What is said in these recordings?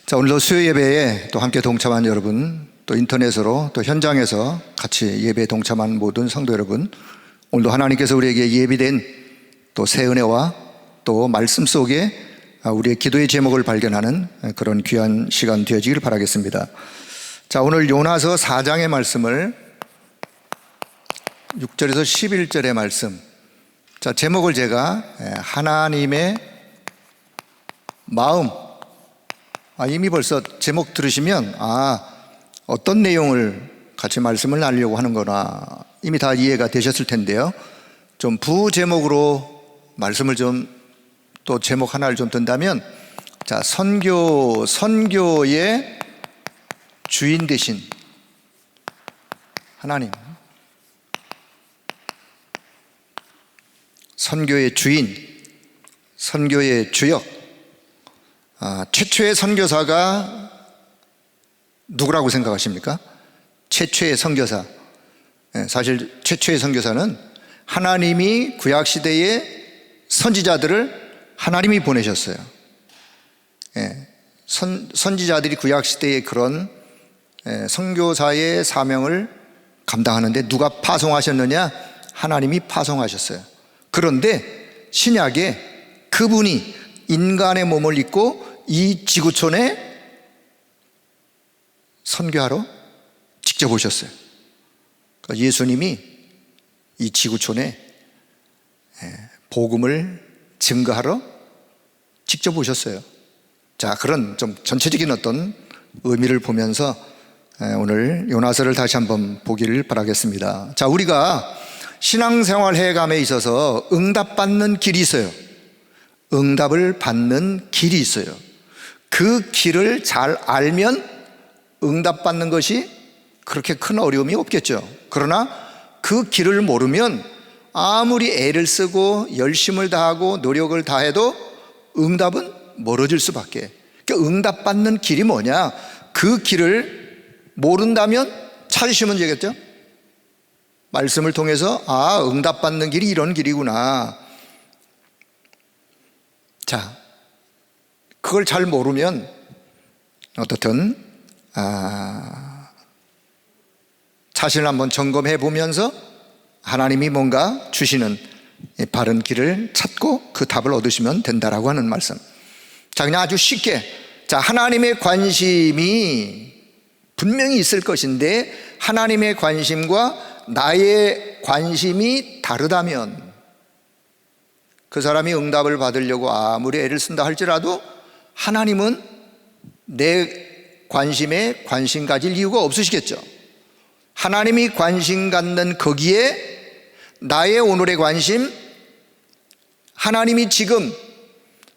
자, 오늘도 수요 예배에 또 함께 동참한 여러분, 또 인터넷으로 또 현장에서 같이 예배에 동참한 모든 성도 여러분, 오늘도 하나님께서 우리에게 예비된 또 새 은혜와 또 말씀 속에 우리의 기도의 제목을 발견하는 그런 귀한 시간 되어지길 바라겠습니다. 자, 오늘 요나서 4장의 말씀을 6절에서 11절의 말씀, 자, 제목을 제가 하나님의 마음, 이미 벌써 제목 들으시면 어떤 내용을 같이 말씀을 나누려고 하는구나 이미 다 이해가 되셨을 텐데요, 좀 부제목으로 말씀을 좀 또 제목 하나를 좀 든다면, 자, 선교의 주인 되신 하나님, 선교의 주인, 선교의 주역. 최초의 선교사가 누구라고 생각하십니까? 최초의 선교사, 사실 최초의 선교사는 하나님이 구약시대의 선지자들을 하나님이 보내셨어요. 선지자들이 구약시대의 그런 선교사의 사명을 감당하는데 누가 파송하셨느냐? 하나님이 파송하셨어요. 그런데 신약에 그분이 인간의 몸을 입고 이 지구촌에 선교하러 직접 오셨어요. 그러니까 예수님이 이 지구촌에 복음을 증거하러 직접 오셨어요. 자, 그런 좀 전체적인 어떤 의미를 보면서 오늘 요나서를 다시 한번 보기를 바라겠습니다. 자, 우리가 신앙생활 해감에 있어서 응답받는 길이 있어요. 응답을 받는 길이 있어요. 그 길을 잘 알면 응답받는 것이 그렇게 큰 어려움이 없겠죠. 그러나 그 길을 모르면 아무리 애를 쓰고 열심을 다하고 노력을 다해도 응답은 멀어질 수밖에. 그러니까 응답받는 길이 뭐냐? 그 길을 모른다면 찾으시면 되겠죠. 말씀을 통해서 응답받는 길이 이런 길이구나. 자, 그걸 잘 모르면 어떻든 자신을 한번 점검해 보면서 하나님이 뭔가 주시는 바른 길을 찾고 그 답을 얻으시면 된다라고 하는 말씀. 자, 그냥 아주 쉽게, 자, 하나님의 관심이 분명히 있을 것인데 하나님의 관심과 나의 관심이 다르다면 그 사람이 응답을 받으려고 아무리 애를 쓴다 할지라도 하나님은 내 관심에 관심 가질 이유가 없으시겠죠. 하나님이 관심 갖는 거기에 나의 오늘의 관심, 하나님이 지금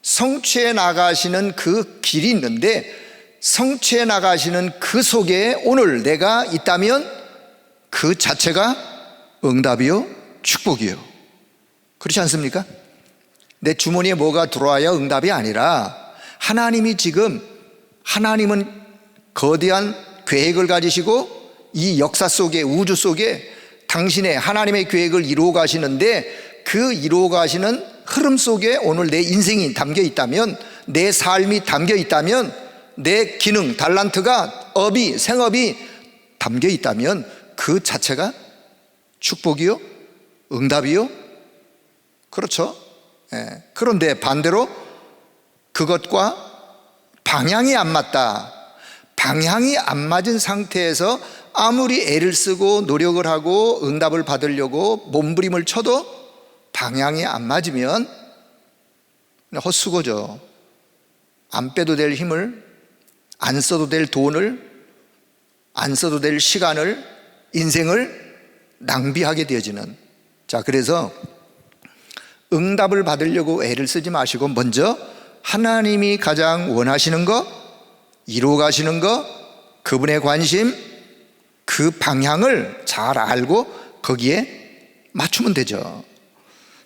성취해 나가시는 그 길이 있는데 성취해 나가시는 그 속에 오늘 내가 있다면 그 자체가 응답이요, 축복이요. 그렇지 않습니까? 내 주머니에 뭐가 들어와야 응답이 아니라 하나님이 지금, 하나님은 거대한 계획을 가지시고 이 역사 속에, 우주 속에 당신의 하나님의 계획을 이루어 가시는데 그 이루어 가시는 흐름 속에 오늘 내 인생이 담겨 있다면, 내 삶이 담겨 있다면, 내 기능, 달란트가, 생업이 담겨 있다면 그 자체가 축복이요, 응답이요. 그렇죠. 그런데 반대로 그것과 방향이 안 맞다, 방향이 안 맞은 상태에서 아무리 애를 쓰고 노력을 하고 응답을 받으려고 몸부림을 쳐도 방향이 안 맞으면 헛수고죠. 안 빼도 될 힘을, 안 써도 될 돈을, 안 써도 될 시간을, 인생을 낭비하게 되어지는. 자, 그래서 응답을 받으려고 애를 쓰지 마시고 먼저 하나님이 가장 원하시는 거, 이루어 가시는 거, 그분의 관심, 그 방향을 잘 알고 거기에 맞추면 되죠.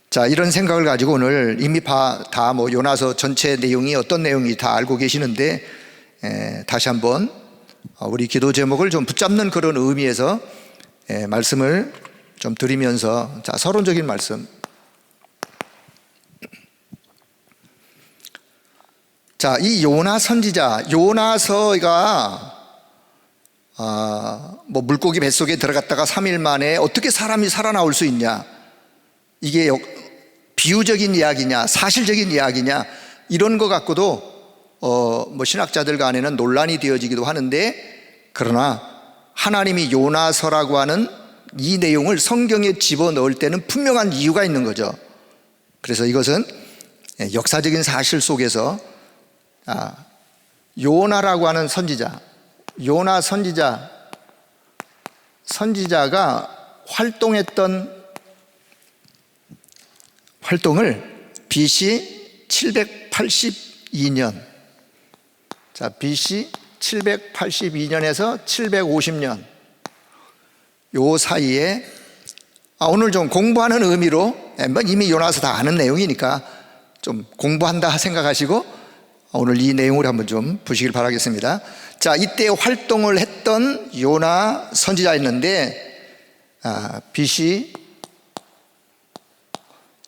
자, 이런 생각을 가지고 오늘 이미 다 요나서 전체 내용이 어떤 내용이 다 알고 계시는데 다시 한번 우리 기도 제목을 좀 붙잡는 그런 의미에서 말씀을 좀 드리면서, 자, 서론적인 말씀. 자, 이 요나 선지자, 요나서가 물고기 뱃속에 들어갔다가 3일 만에 어떻게 사람이 살아나올 수 있냐, 이게 비유적인 이야기냐 사실적인 이야기냐, 이런 것 갖고도 신학자들 간에는 논란이 되어지기도 하는데, 그러나 하나님이 요나서라고 하는 이 내용을 성경에 집어넣을 때는 분명한 이유가 있는 거죠. 그래서 이것은 역사적인 사실 속에서 요나라고 하는 선지자, 요나 선지자가 활동했던 활동을 BC 782년, 자, BC 782년에서 750년 요 사이에, 오늘 좀 공부하는 의미로, 이미 요나서 다 아는 내용이니까 좀 공부한다 생각하시고 오늘 이 내용을 한번 좀 보시길 바라겠습니다. 자, 이때 활동을 했던 요나 선지자였는데 BC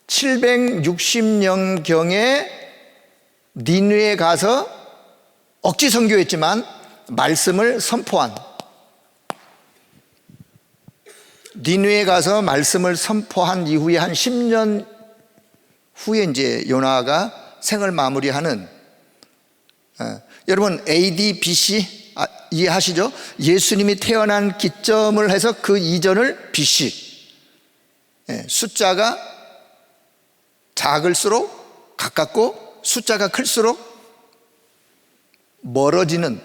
760년경에 니느웨에 가서 억지 선교했지만 말씀을 선포한, 니느웨에 가서 말씀을 선포한 이후에 한 10년 후에 이제 요나가 생을 마무리하는, 여러분 AD, BC 이해하시죠? 예수님이 태어난 기점을 해서 그 이전을 BC, 숫자가 작을수록 가깝고 숫자가 클수록 멀어지는,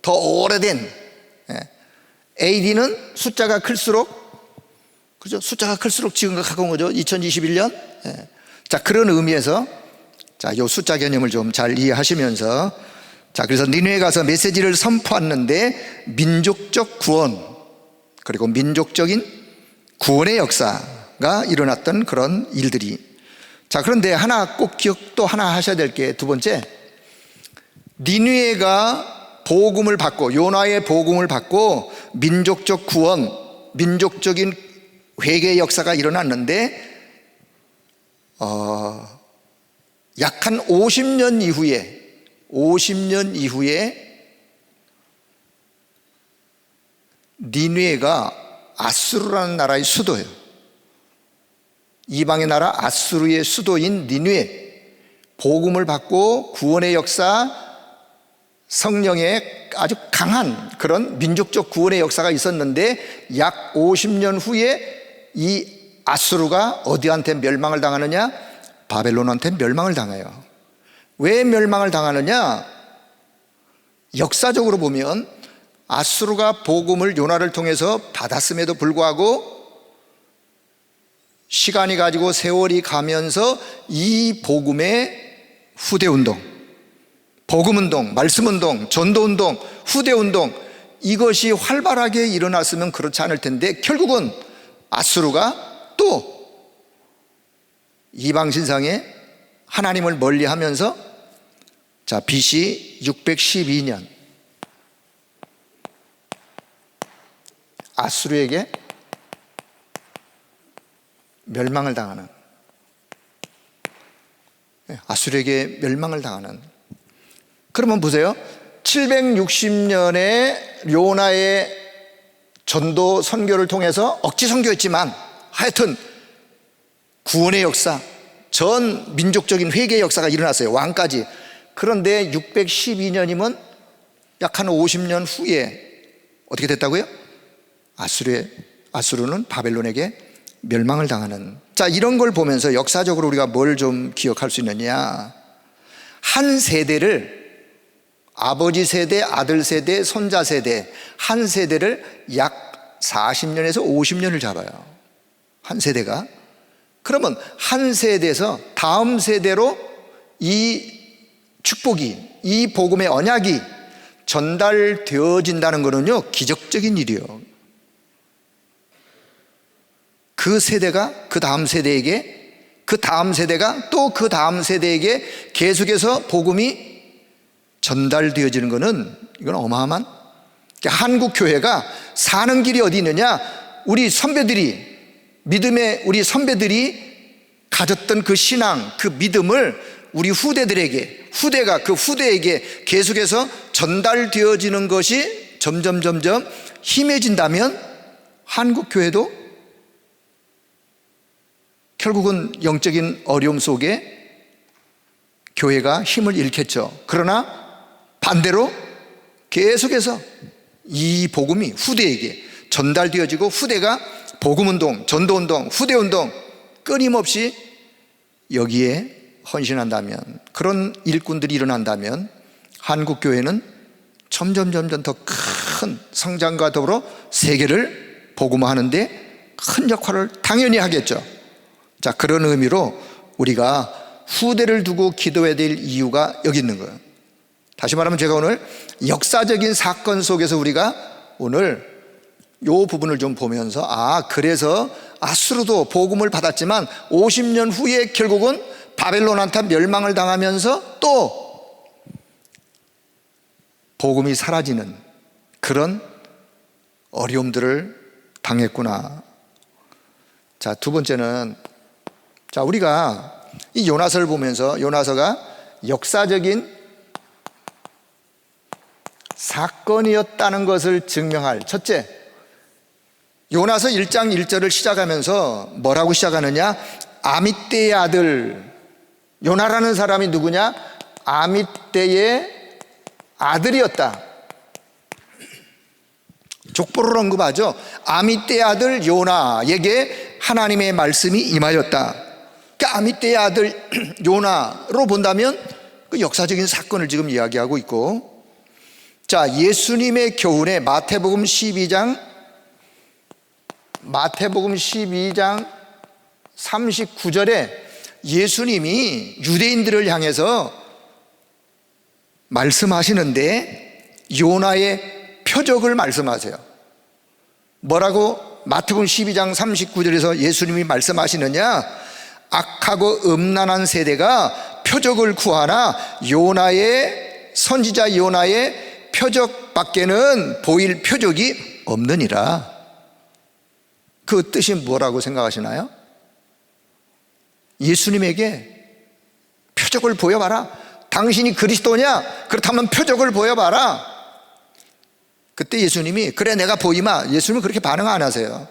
더 오래된, AD는 숫자가 클수록, 그죠? 숫자가 클수록 지금과 가까운 거죠. 2021년. 자, 그런 의미에서 요 숫자 개념을 좀 잘 이해하시면서, 자, 그래서 니느웨에 가서 메시지를 선포했는데 민족적 구원, 그리고 민족적인 구원의 역사가 일어났던 그런 일들이. 자, 그런데 꼭 기억도 하나 하셔야 될 게, 두 번째, 니느웨가 복음을 받고, 요나의 복음을 받고 민족적 구원, 민족적인 회개의 역사가 일어났는데 약 한 50년 이후에 니느웨가 아수르라는 나라의 수도예요. 이방의 나라 아수르의 수도인 니느웨, 복음을 받고 구원의 역사, 성령의 아주 강한 그런 민족적 구원의 역사가 있었는데, 약 50년 후에 이 아수르가 어디한테 멸망을 당하느냐? 바벨론한테 멸망을 당해요. 왜 멸망을 당하느냐? 역사적으로 보면 아수르가 복음을 요나를 통해서 받았음에도 불구하고 시간이 가지고 세월이 가면서 이 복음의 후대운동, 복음운동, 말씀운동, 전도운동, 후대운동, 이것이 활발하게 일어났으면 그렇지 않을 텐데, 결국은 아수르가 또 이방신상에 하나님을 멀리하면서, 자, BC 612년 아수르에게 멸망을 당하는, 아수르에게 멸망을 당하는. 그러면 보세요. 760년에 요나의 전도 선교를 통해서 억지 선교했지만 하여튼 구원의 역사, 전 민족적인 회개의 역사가 일어났어요. 왕까지. 그런데 612년이면 약 한 50년 후에 어떻게 됐다고요? 아수르는 바벨론에게 멸망을 당하는. 자, 이런 걸 보면서 역사적으로 우리가 뭘 좀 기억할 수 있느냐? 한 세대를, 아버지 세대, 아들 세대, 손자 세대, 한 세대를 약 40년에서 50년을 잡아요. 한 세대가. 그러면 한 세대에서 다음 세대로 이 축복이, 이 복음의 언약이 전달되어진다는 것은요, 기적적인 일이에요. 그 세대가 그 다음 세대에게, 그 다음 세대가 또 그 다음 세대에게 계속해서 복음이 전달되어지는 것은, 이건 어마어마한, 한국 교회가 사는 길이 어디 있느냐? 우리 선배들이, 믿음의 우리 선배들이 가졌던 그 신앙, 그 믿음을 우리 후대들에게, 후대가 그 후대에게 계속해서 전달되어지는 것이 점점 힘해진다면 한국 교회도 결국은 영적인 어려움 속에 교회가 힘을 잃겠죠. 그러나 반대로 계속해서 이 복음이 후대에게 전달되어지고 후대가 복음운동, 전도운동, 후대운동 끊임없이 여기에 헌신한다면, 그런 일꾼들이 일어난다면 한국교회는 점점 더 큰 성장과 더불어 세계를 복음화하는데 큰 역할을 당연히 하겠죠. 자, 그런 의미로 우리가 후대를 두고 기도해야 될 이유가 여기 있는 거예요. 다시 말하면 제가 오늘 역사적인 사건 속에서 우리가 오늘 이 부분을 좀 보면서 그래서 아수르도 복음을 받았지만 50년 후에 결국은 바벨론한테 멸망을 당하면서 또 복음이 사라지는 그런 어려움들을 당했구나. 자, 두 번째는, 자, 우리가 이 요나서를 보면서 요나서가 역사적인 사건이었다는 것을 증명할, 첫째, 요나서 1장 1절을 시작하면서 뭐라고 시작하느냐? 아미떼의 아들, 요나라는 사람이 누구냐? 아미떼의 아들이었다. 족보를 언급하죠. 아미떼의 아들 요나에게 하나님의 말씀이 임하였다. 그러니까 아미떼의 아들 요나로 본다면 그 역사적인 사건을 지금 이야기하고 있고, 자, 예수님의 교훈에 마태복음 12장 39절에 예수님이 유대인들을 향해서 말씀하시는데 요나의 표적을 말씀하세요. 뭐라고 마태복음 12장 39절에서 예수님이 말씀하시느냐? 악하고 음란한 세대가 표적을 구하나 선지자 요나의 표적밖에는 보일 표적이 없느니라. 그 뜻이 뭐라고 생각하시나요? 예수님에게 표적을 보여봐라. 당신이 그리스도냐? 그렇다면 표적을 보여봐라. 그때 예수님이 그래 내가 보이마. 예수님은 그렇게 반응 안 하세요.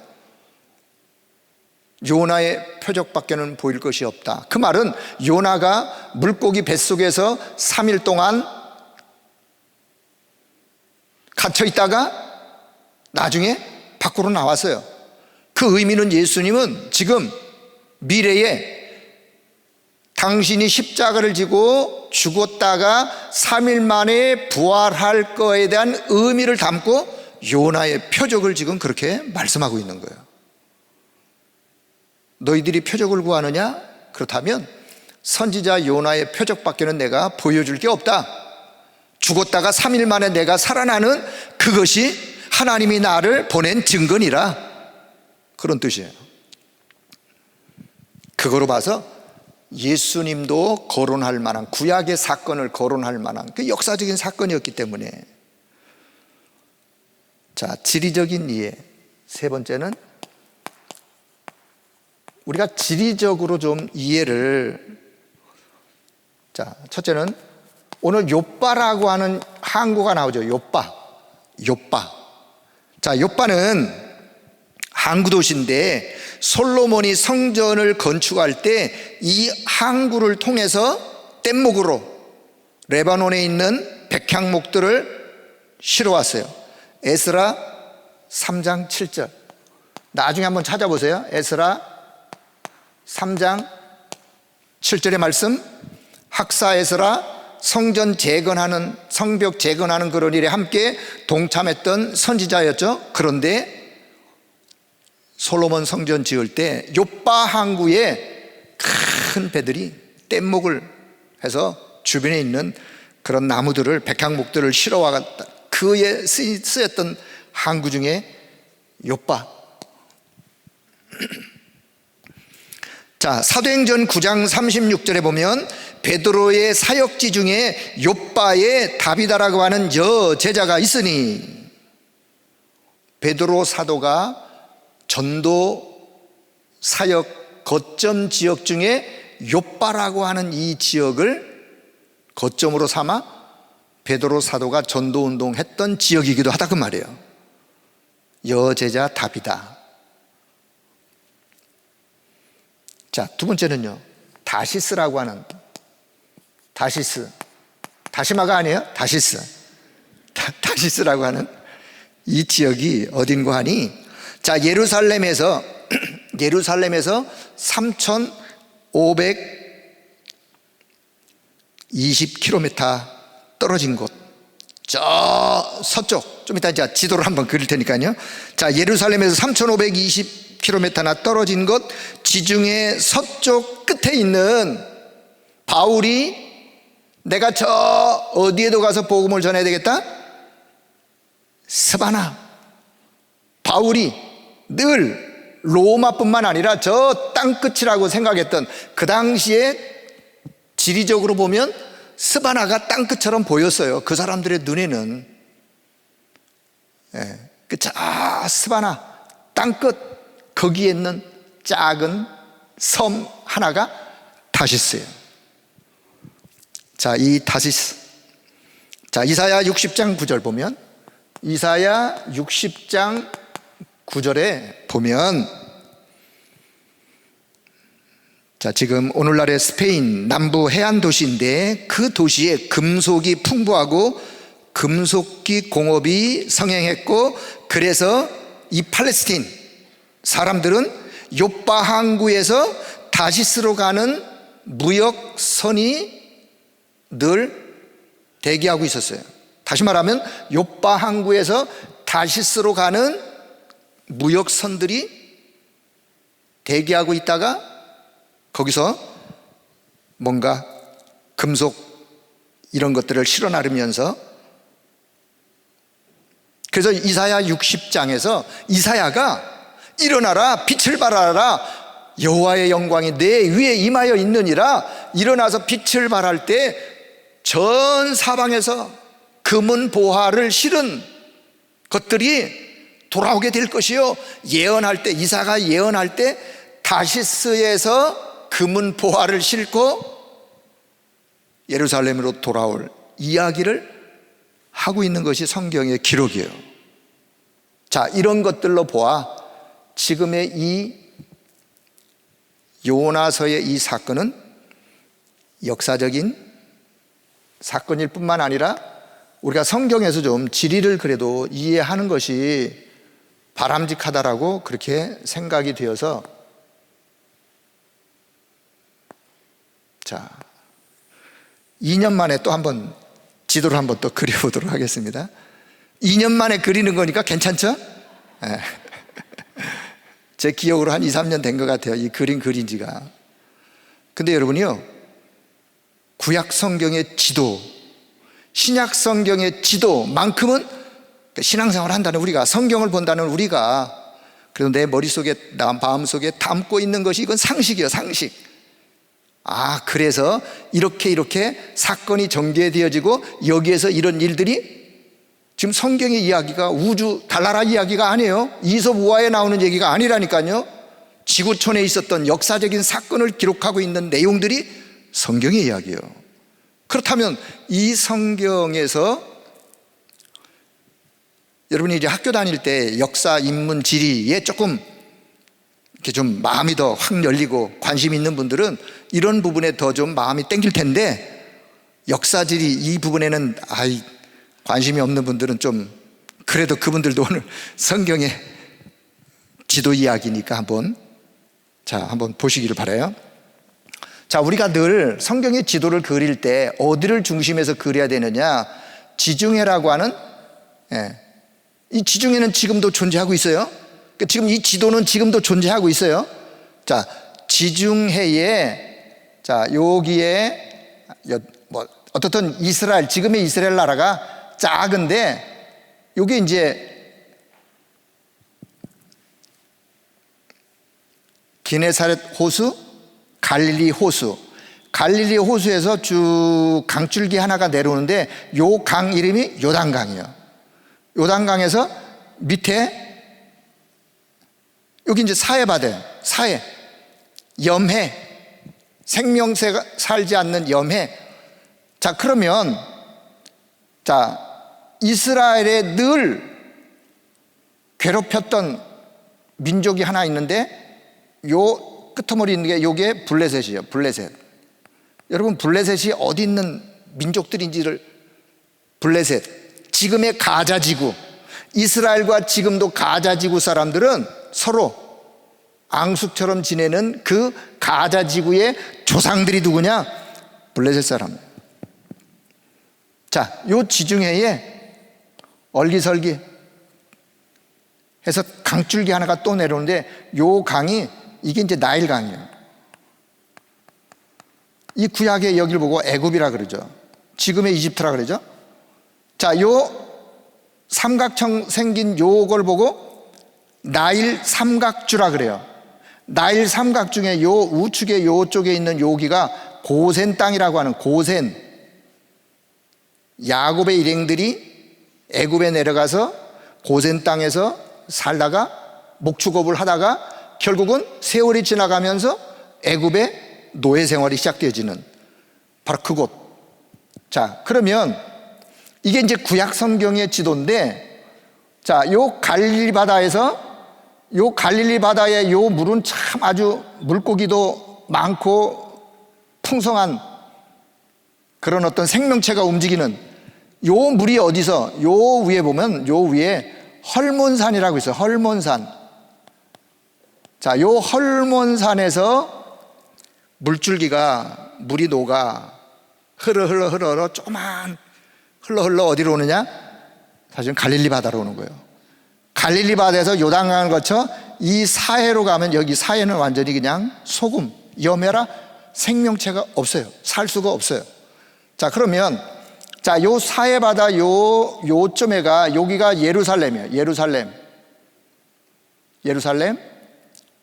요나의 표적밖에는 보일 것이 없다. 그 말은 요나가 물고기 뱃속에서 3일 동안 갇혀 있다가 나중에 밖으로 나왔어요. 그 의미는 예수님은 지금 미래에 당신이 십자가를 지고 죽었다가 3일 만에 부활할 거에 대한 의미를 담고 요나의 표적을 지금 그렇게 말씀하고 있는 거예요. 너희들이 표적을 구하느냐? 그렇다면 선지자 요나의 표적밖에는 내가 보여줄 게 없다. 죽었다가 3일 만에 내가 살아나는 그것이 하나님이 나를 보낸 증거니라. 그런 뜻이에요. 그거로 봐서 예수님도 거론할 만한, 구약의 사건을 거론할 만한 그 역사적인 사건이었기 때문에. 자, 지리적인 이해. 세 번째는 우리가 지리적으로 좀 이해를, 자, 첫째는 오늘 욥바라고 하는 항구가 나오죠. 욥바. 자, 욥바는 항구 도시인데 솔로몬이 성전을 건축할 때 이 항구를 통해서 뗏목으로 레바논에 있는 백향목들을 실어왔어요. 에스라 3장 7절. 나중에 한번 찾아보세요. 에스라 3장 7절의 말씀. 학사 에스라 성벽 재건하는 그런 일에 함께 동참했던 선지자였죠. 그런데 솔로몬 성전 지을 때 욥바 항구에 큰 배들이 뗏목을 해서 주변에 있는 그런 나무들을, 백향목들을 실어와갔다. 그에 쓰였던 항구 중에 욥바. 자, 사도행전 9장 36절에 보면 베드로의 사역지 중에 욥바의 다비다라고 하는 제자가 있으니, 베드로 사도가 전도 사역 거점 지역 중에 욥바라고 하는 이 지역을 거점으로 삼아 베드로 사도가 전도운동했던 지역이기도 하다 그 말이에요. 여제자 답이다. 자, 두 번째는요, 다시스라고 하는, 다시스, 다시마가 아니에요? 다시스. 다시스라고 하는 이 지역이 어딘고 하니, 자, 예루살렘에서 3,520km 떨어진 곳, 저 서쪽, 좀 이따 이제 지도를 한번 그릴 테니까요. 자, 예루살렘에서 3,520km나 떨어진 곳 지중해 서쪽 끝에 있는 바울이 내가 저 어디에도 가서 복음을 전해야 되겠다? 스바나. 바울이 늘 로마뿐만 아니라 저 땅끝이라고 생각했던, 그 당시에 지리적으로 보면 스바나가 땅끝처럼 보였어요. 그 사람들의 눈에는. 스바나 땅끝, 거기에 있는 작은 섬 하나가 다시스예요. 자, 이 다시스, 자, 이사야 60장 9절 보면, 이사야 60장 9절에 보면, 자, 지금 오늘날의 스페인 남부 해안 도시인데 그 도시에 금속이 풍부하고 금속기 공업이 성행했고, 그래서 이 팔레스틴 사람들은 요빠 항구에서 다시스로 가는 무역선이 늘 대기하고 있었어요. 다시 말하면 요빠 항구에서 다시스로 가는 무역선들이 대기하고 있다가 거기서 뭔가 금속 이런 것들을 실어 나르면서, 그래서 이사야 60장에서 이사야가 일어나라, 빛을 발하라, 여호와의 영광이 내 위에 임하여 있느니라, 일어나서 빛을 발할 때 전 사방에서 금은 보화를 실은 것들이 돌아오게 될 것이요, 예언할 때, 이사가 예언할 때 다시스에서 금은 보화를 싣고 예루살렘으로 돌아올 이야기를 하고 있는 것이 성경의 기록이에요. 자, 이런 것들로 보아 지금의 이 요나서의 이 사건은 역사적인 사건일 뿐만 아니라 우리가 성경에서 좀 지리를 그래도 이해하는 것이 바람직하다라고 그렇게 생각이 되어서, 자, 2년 만에 또 한번 지도를 한번 또 그려보도록 하겠습니다. 2년 만에 그리는 거니까 괜찮죠? 네. 제 기억으로 한 2, 3년 된 것 같아요, 이 그림 그린 지가. 근데 여러분이요, 구약 성경의 지도, 신약 성경의 지도만큼은, 신앙생활을 한다는 우리가, 성경을 본다는 우리가, 그래도 내 머릿속에, 나 마음속에 담고 있는 것이 이건 상식이에요, 상식. 아, 그래서 이렇게 사건이 전개되어지고 여기에서 이런 일들이, 지금 성경의 이야기가 우주 달나라 이야기가 아니에요. 이솝 우화에 나오는 얘기가 아니라니까요. 지구촌에 있었던 역사적인 사건을 기록하고 있는 내용들이 성경의 이야기예요. 그렇다면 이 성경에서 여러분이 이제 학교 다닐 때 역사, 인문, 지리에 조금 이렇게 좀 마음이 더 확 열리고 관심 있는 분들은 이런 부분에 더 좀 마음이 땡길 텐데, 역사, 지리 이 부분에는 관심이 없는 분들은 좀, 그래도 그분들도 오늘 성경의 지도 이야기니까 한번 보시기를 바라요. 자, 우리가 늘 성경의 지도를 그릴 때 어디를 중심에서 그려야 되느냐, 지중해라고 하는, 이 지중해는 지금도 존재하고 있어요. 지금 이 지도는 지금도 존재하고 있어요. 자, 지중해에, 자, 여기에 어떻든 이스라엘, 지금의 이스라엘 나라가 작은데, 여기 이제 기네사렛 호수, 갈릴리 호수, 갈릴리 호수에서 쭉 강줄기 하나가 내려오는데, 요 강 이름이 요단강이에요. 요단강에서 밑에 여기 이제 사해바다예요. 사해, 염해, 생명새가 살지 않는 염해, 자, 그러면 자, 이스라엘에 늘 괴롭혔던 민족이 하나 있는데 요 끄트머리 있는 게 요게 블레셋이에요. 블레셋. 여러분, 블레셋이 어디 있는 민족들인지를, 블레셋, 지금의 가자 지구, 이스라엘과 지금도 가자 지구 사람들은 서로 앙숙처럼 지내는 그 가자 지구의 조상들이 누구냐? 블레셋 사람. 자, 요 지중해에 얼기설기 해서 강줄기 하나가 또 내려오는데 요 강이, 이게 이제 나일 강이에요. 이 구약의 여기를 보고 애굽이라 그러죠. 지금의 이집트라 그러죠. 자, 요 삼각형 생긴 요걸 보고 나일 삼각주라 그래요. 나일 삼각 중에 요 우측에 요쪽에 있는 여기가 고센 땅이라고 하는, 고센, 야곱의 일행들이 애굽에 내려가서 고센 땅에서 살다가 목축업을 하다가 결국은 세월이 지나가면서 애굽의 노예 생활이 시작되어지는 바로 그곳. 자, 그러면 이게 이제 구약 성경의 지도인데, 자, 요 갈릴리 바다에서, 요 갈릴리 바다의 요 물은 참 아주 물고기도 많고 풍성한 그런 어떤 생명체가 움직이는 요 물이 어디서, 요 위에 보면 요 위에 헐몬산이라고 있어요. 헐몬산. 자, 요 헐몬산에서 물줄기가, 물이 녹아 흐르 조그만 흘러 어디로 오느냐? 사실은 갈릴리 바다로 오는 거예요. 갈릴리 바다에서 요단강을 거쳐 이 사해로 가면, 여기 사해는 완전히 그냥 소금, 염해라, 생명체가 없어요. 살 수가 없어요. 자, 그러면 자, 요 사해 바다 요쯤에가, 여기가 예루살렘이에요. 예루살렘.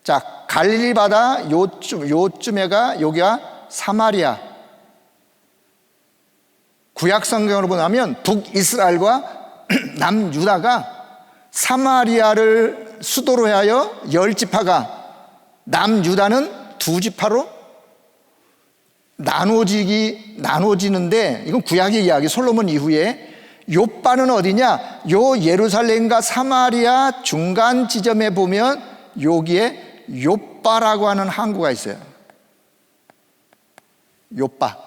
자, 갈릴리 바다 요쯤에가, 여기가 사마리아. 구약 성경으로 보면 북이스라엘과 남유다가 사마리아를 수도로 하여 10지파가, 남유다는 2지파로 나눠지는데, 이건 구약의 이야기. 솔로몬 이후에 요바는 어디냐? 요 예루살렘과 사마리아 중간 지점에 보면 여기에 요바라고 하는 항구가 있어요. 요바.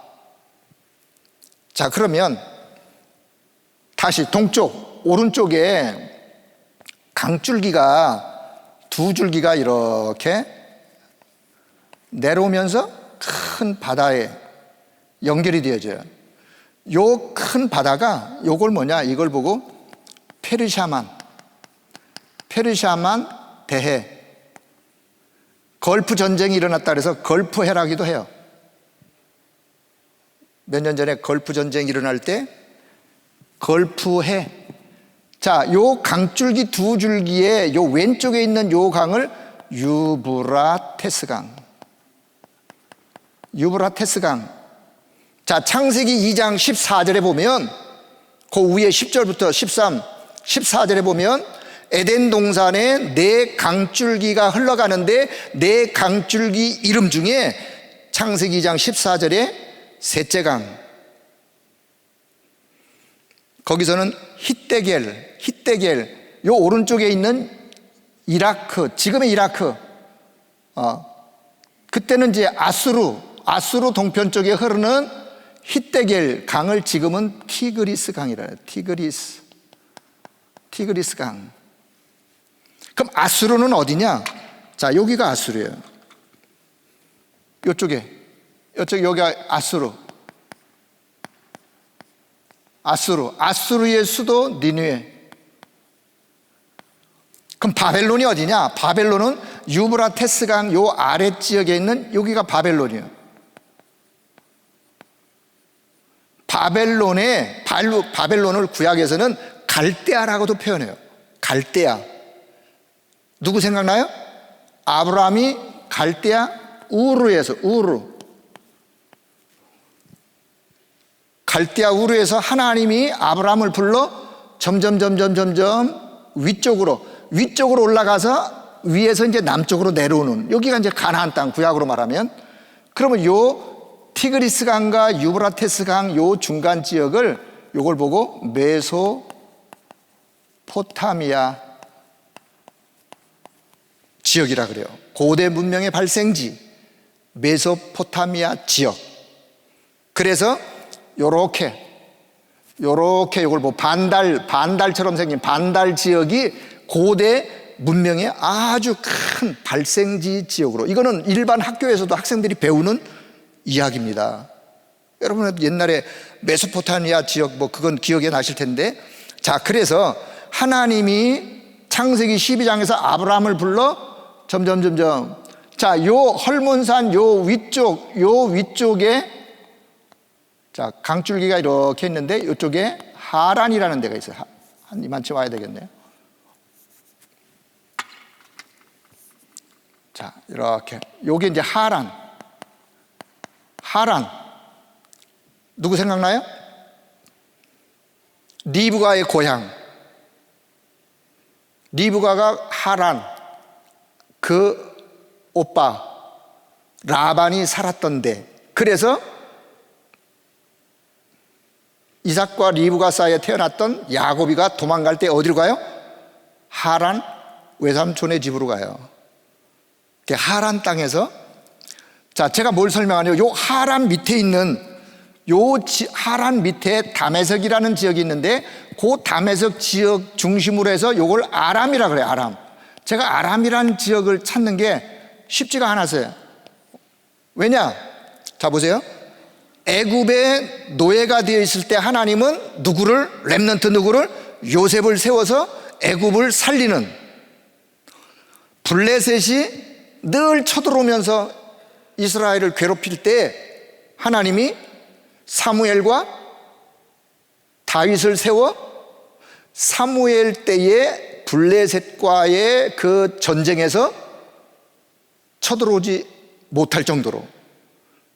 자, 그러면 다시 동쪽 오른쪽에 강줄기가, 2줄기가 이렇게 내려오면서 큰 바다에 연결이 되어져요. 요 큰 바다가, 요걸 뭐냐? 이걸 보고 페르시아만 대해, 걸프 전쟁이 일어났다 그래서 걸프해라기도 해요. 몇 년 전에 걸프 전쟁이 일어날 때 걸프해. 자, 요 강줄기 2줄기에 요 왼쪽에 있는 요 강을 유브라테스강. 자, 창세기 2장 14절에 보면, 그 위에 10절부터 13, 14절에 보면 에덴 동산에 4 강줄기가 흘러가는데 4 강줄기 이름 중에 창세기 2장 14절에 셋째 강, 거기서는 히데겔, 요 오른쪽에 있는 이라크, 지금의 이라크, 그때는 이제 아수르 동편 쪽에 흐르는 히데겔 강을 지금은 티그리스 강이라 해요. 티그리스 강. 그럼 아수르는 어디냐? 자, 여기가 아수르예요. 여기가 아수르의 수도 니느웨. 그럼 바벨론이 어디냐? 바벨론은 유브라테스강 요 아래 지역에 있는, 여기가 바벨론이에요. 바벨론을 구약에서는 갈대아라고도 표현해요. 갈대아. 누구 생각나요? 아브라함이 갈대아 갈대아 우르에서 하나님이 아브라함을 불러 점점 위쪽으로 올라가서 위에서 이제 남쪽으로 내려오는, 여기가 이제 가나안 땅, 구약으로 말하면. 그러면 요 티그리스 강과 유브라테스 강 요 중간 지역을 요걸 보고 메소포타미아 지역이라 그래요. 고대 문명의 발생지 메소포타미아 지역. 그래서 요렇게 요걸 뭐 반달처럼 생긴 반달 지역이 고대 문명의 아주 큰 발생지 지역으로, 이거는 일반 학교에서도 학생들이 배우는 이야기입니다. 여러분 옛날에 메소포타미아 지역 뭐 그건 기억이 나실 텐데, 자 그래서 하나님이 창세기 12장에서 아브라함을 불러 점점 자 요 헐몬산 요 위쪽에 자 강줄기가 이렇게 있는데 이쪽에 하란이라는 데가 있어요. 한 이만치 와야 되겠네요. 자 이렇게 요게 이제 하란 누구 생각나요? 리브가의 고향. 리브가가 하란, 그 오빠 라반이 살았던 데. 그래서 이삭과 리브가 사이에 태어났던 야곱이가 도망갈 때 어디로 가요? 하란 외삼촌의 집으로 가요. 하란 땅에서, 자 제가 뭘 설명하냐면 요 하란 밑에 있는 하란 밑에 다메섹이라는 지역이 있는데 그 다메섹 지역 중심으로 해서 요걸 아람이라 그래요. 아람. 제가 아람이라는 지역을 찾는 게 쉽지가 않았어요. 왜냐? 자 보세요. 애굽의 노예가 되어 있을 때 하나님은 렘넌트 누구를? 요셉을 세워서 애굽을 살리는, 블레셋이 늘 쳐들어오면서 이스라엘을 괴롭힐 때 하나님이 사무엘과 다윗을 세워 사무엘 때에 블레셋과의 그 전쟁에서 쳐들어오지 못할 정도로.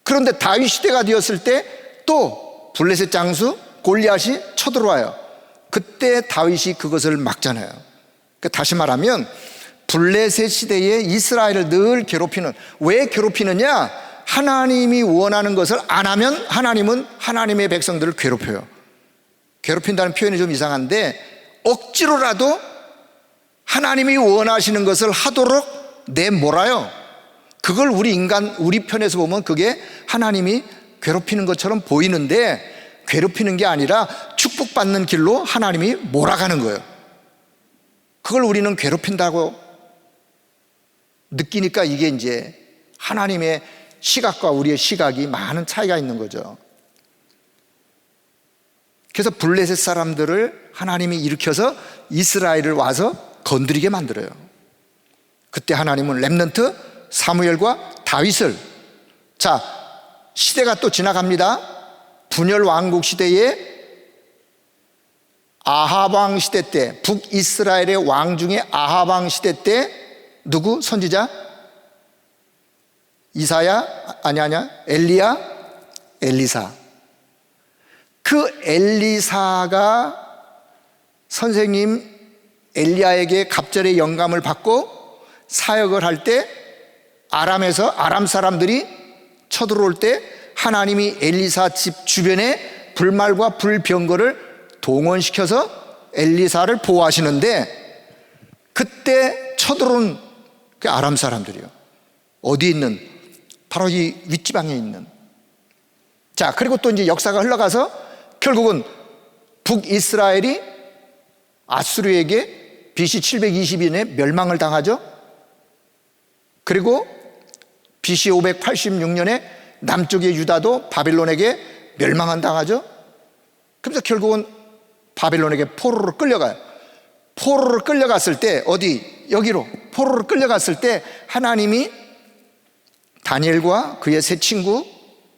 그런데 다윗 시대가 되었을 때 또 블레셋 장수 골리앗이 쳐들어와요. 그때 다윗이 그것을 막잖아요. 그러니까 다시 말하면 블레셋 시대에 이스라엘을 늘 괴롭히는, 왜 괴롭히느냐? 하나님이 원하는 것을 안 하면 하나님은 하나님의 백성들을 괴롭혀요. 괴롭힌다는 표현이 좀 이상한데 억지로라도 하나님이 원하시는 것을 하도록 내몰아요. 그걸 우리 편에서 보면 그게 하나님이 괴롭히는 것처럼 보이는데 괴롭히는 게 아니라 축복받는 길로 하나님이 몰아가는 거예요. 그걸 우리는 괴롭힌다고 느끼니까 이게 이제 하나님의 시각과 우리의 시각이 많은 차이가 있는 거죠. 그래서 블레셋 사람들을 하나님이 일으켜서 이스라엘을 와서 건드리게 만들어요. 그때 하나님은 렘넌트 사무엘과 다윗을, 자 시대가 또 지나갑니다. 분열 왕국 시대에 아합 왕 시대 때, 북이스라엘의 왕 중에 아합 왕 시대 때 누구 선지자? 이사야? 아니야 엘리야? 엘리사. 그 엘리사가 선생님 엘리야에게 갑절의 영감을 받고 사역을 할 때 아람에서 아람 사람들이 쳐들어올 때 하나님이 엘리사 집 주변에 불말과 불병거를 동원시켜서 엘리사를 보호하시는데, 그때 쳐들어온 그 아람 사람들이요. 어디 있는? 바로 이 윗지방에 있는. 자 그리고 또 이제 역사가 흘러가서 결국은 북이스라엘이 아수르에게 BC 720년에 멸망을 당하죠. 그리고 BC 586년에 남쪽의 유다도 바벨론에게 멸망을 당하죠. 그래서 결국은 바벨론에게 포로로 끌려가요. 포로로 끌려갔을 때 어디? 여기로 포로로 끌려갔을 때 하나님이 다니엘과 그의 세 친구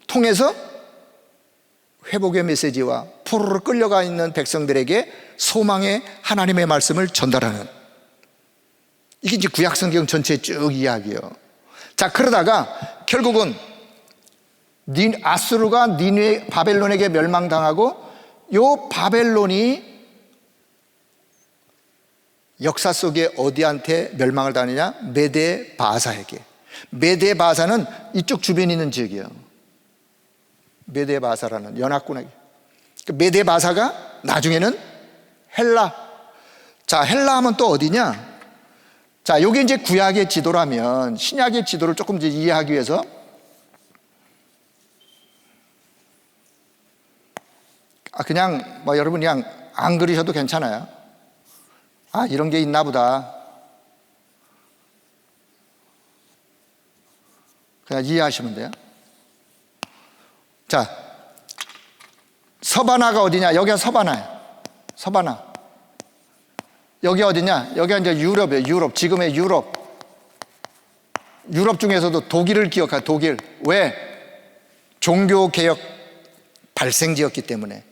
통해서 회복의 메시지와 포로로 끌려가 있는 백성들에게 소망의 하나님의 말씀을 전달하는, 이게 이제 구약 성경 전체의 쭉 이야기예요. 자 그러다가 결국은 아수르가 니느웨 바벨론에게 멸망당하고, 요 바벨론이 역사 속에 어디한테 멸망을 당하느냐? 메데 바사에게. 메데 바사는 이쪽 주변에 있는 지역이에요. 메데바사라는 연합군에게. 메데바사가 나중에는 헬라. 자, 헬라 하면 또 어디냐? 자, 요게 이제 구약의 지도라면 신약의 지도를 조금 이제 이해하기 위해서 그냥 뭐 여러분 그냥 안 그리셔도 괜찮아요. 이런 게 있나 보다. 그냥 이해하시면 돼요. 자, 서바나가 어디냐? 여기가 서바나예요. 서바나. 여기 어디냐? 여기가 이제 유럽이에요. 유럽. 지금의 유럽. 유럽 중에서도 독일을 기억해요. 독일. 왜? 종교개혁 발생지였기 때문에.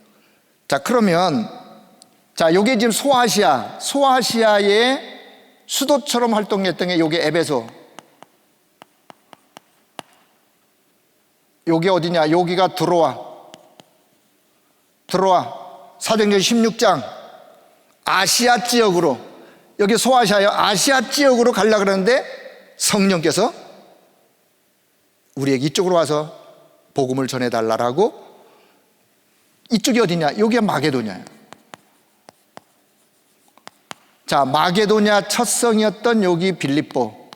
자, 그러면 자, 요게 지금 소아시아. 소아시아의 수도처럼 활동했던 게 요게 에베소. 요게 어디냐? 여기가 드로아. 사도행전 16장. 아시아 지역으로, 여기 소아시아요. 아시아 지역으로 가려고 그러는데 성령께서 우리에게 이쪽으로 와서 복음을 전해달라고. 이쪽이 어디냐? 여기가 마게도냐예요. 자, 마게도냐 첫 성이었던 여기 빌립보.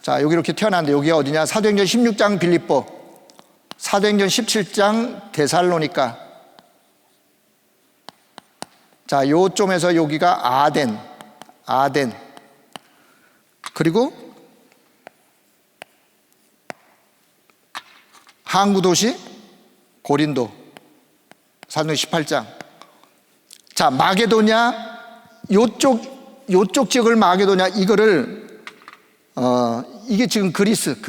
자, 여기 이렇게 태어났는데 여기가 어디냐? 사도행전 16장 빌립보, 사도행전 17장 데살로니가. 자, 요점에서 여기가 아덴. 그리고 항구 도시 고린도, 사도행전 18장. 자, 마게도냐, 요쪽 지역을 마게도냐, 이거를 이게 지금 그리스.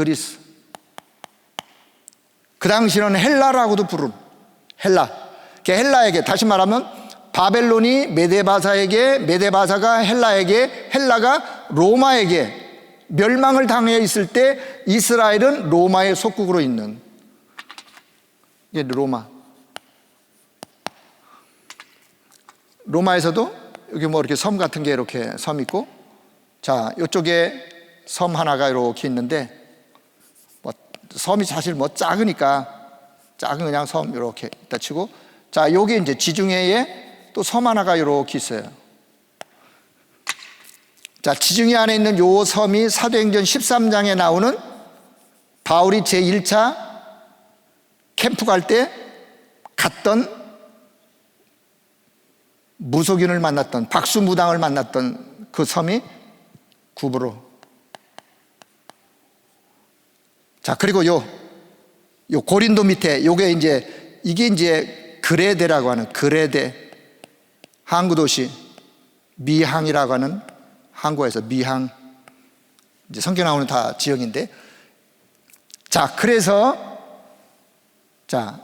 그 당시는 헬라라고도 부름. 헬라에게, 다시 말하면 바벨론이 메데바사에게, 메데바사가 헬라에게, 헬라가 로마에게 멸망을 당해 있을 때 이스라엘은 로마의 속국으로 있는, 이게 로마에서도 여기 뭐 이렇게 섬 같은 게 이렇게 섬 있고, 자, 이쪽에 섬 하나가 이렇게 있는데, 뭐 섬이 사실 뭐 작으니까 작은 그냥 섬 이렇게 있다 치고, 자, 여기 이제 지중해에 또 섬 하나가 이렇게 있어요. 자, 지중해 안에 있는 요 섬이 사도행전 13장에 나오는 바울이 제1차 캠프 갈 때 갔던 무속인을 만났던, 박수무당을 만났던 그 섬이 구브로. 자, 그리고 요 고린도 밑에 요게 이게 이제 그레데라고 하는, 그레데 항구 도시, 미항이라고 하는, 항구에서 미항, 이제 성경 나오는 다 지역인데, 자, 그래서 자,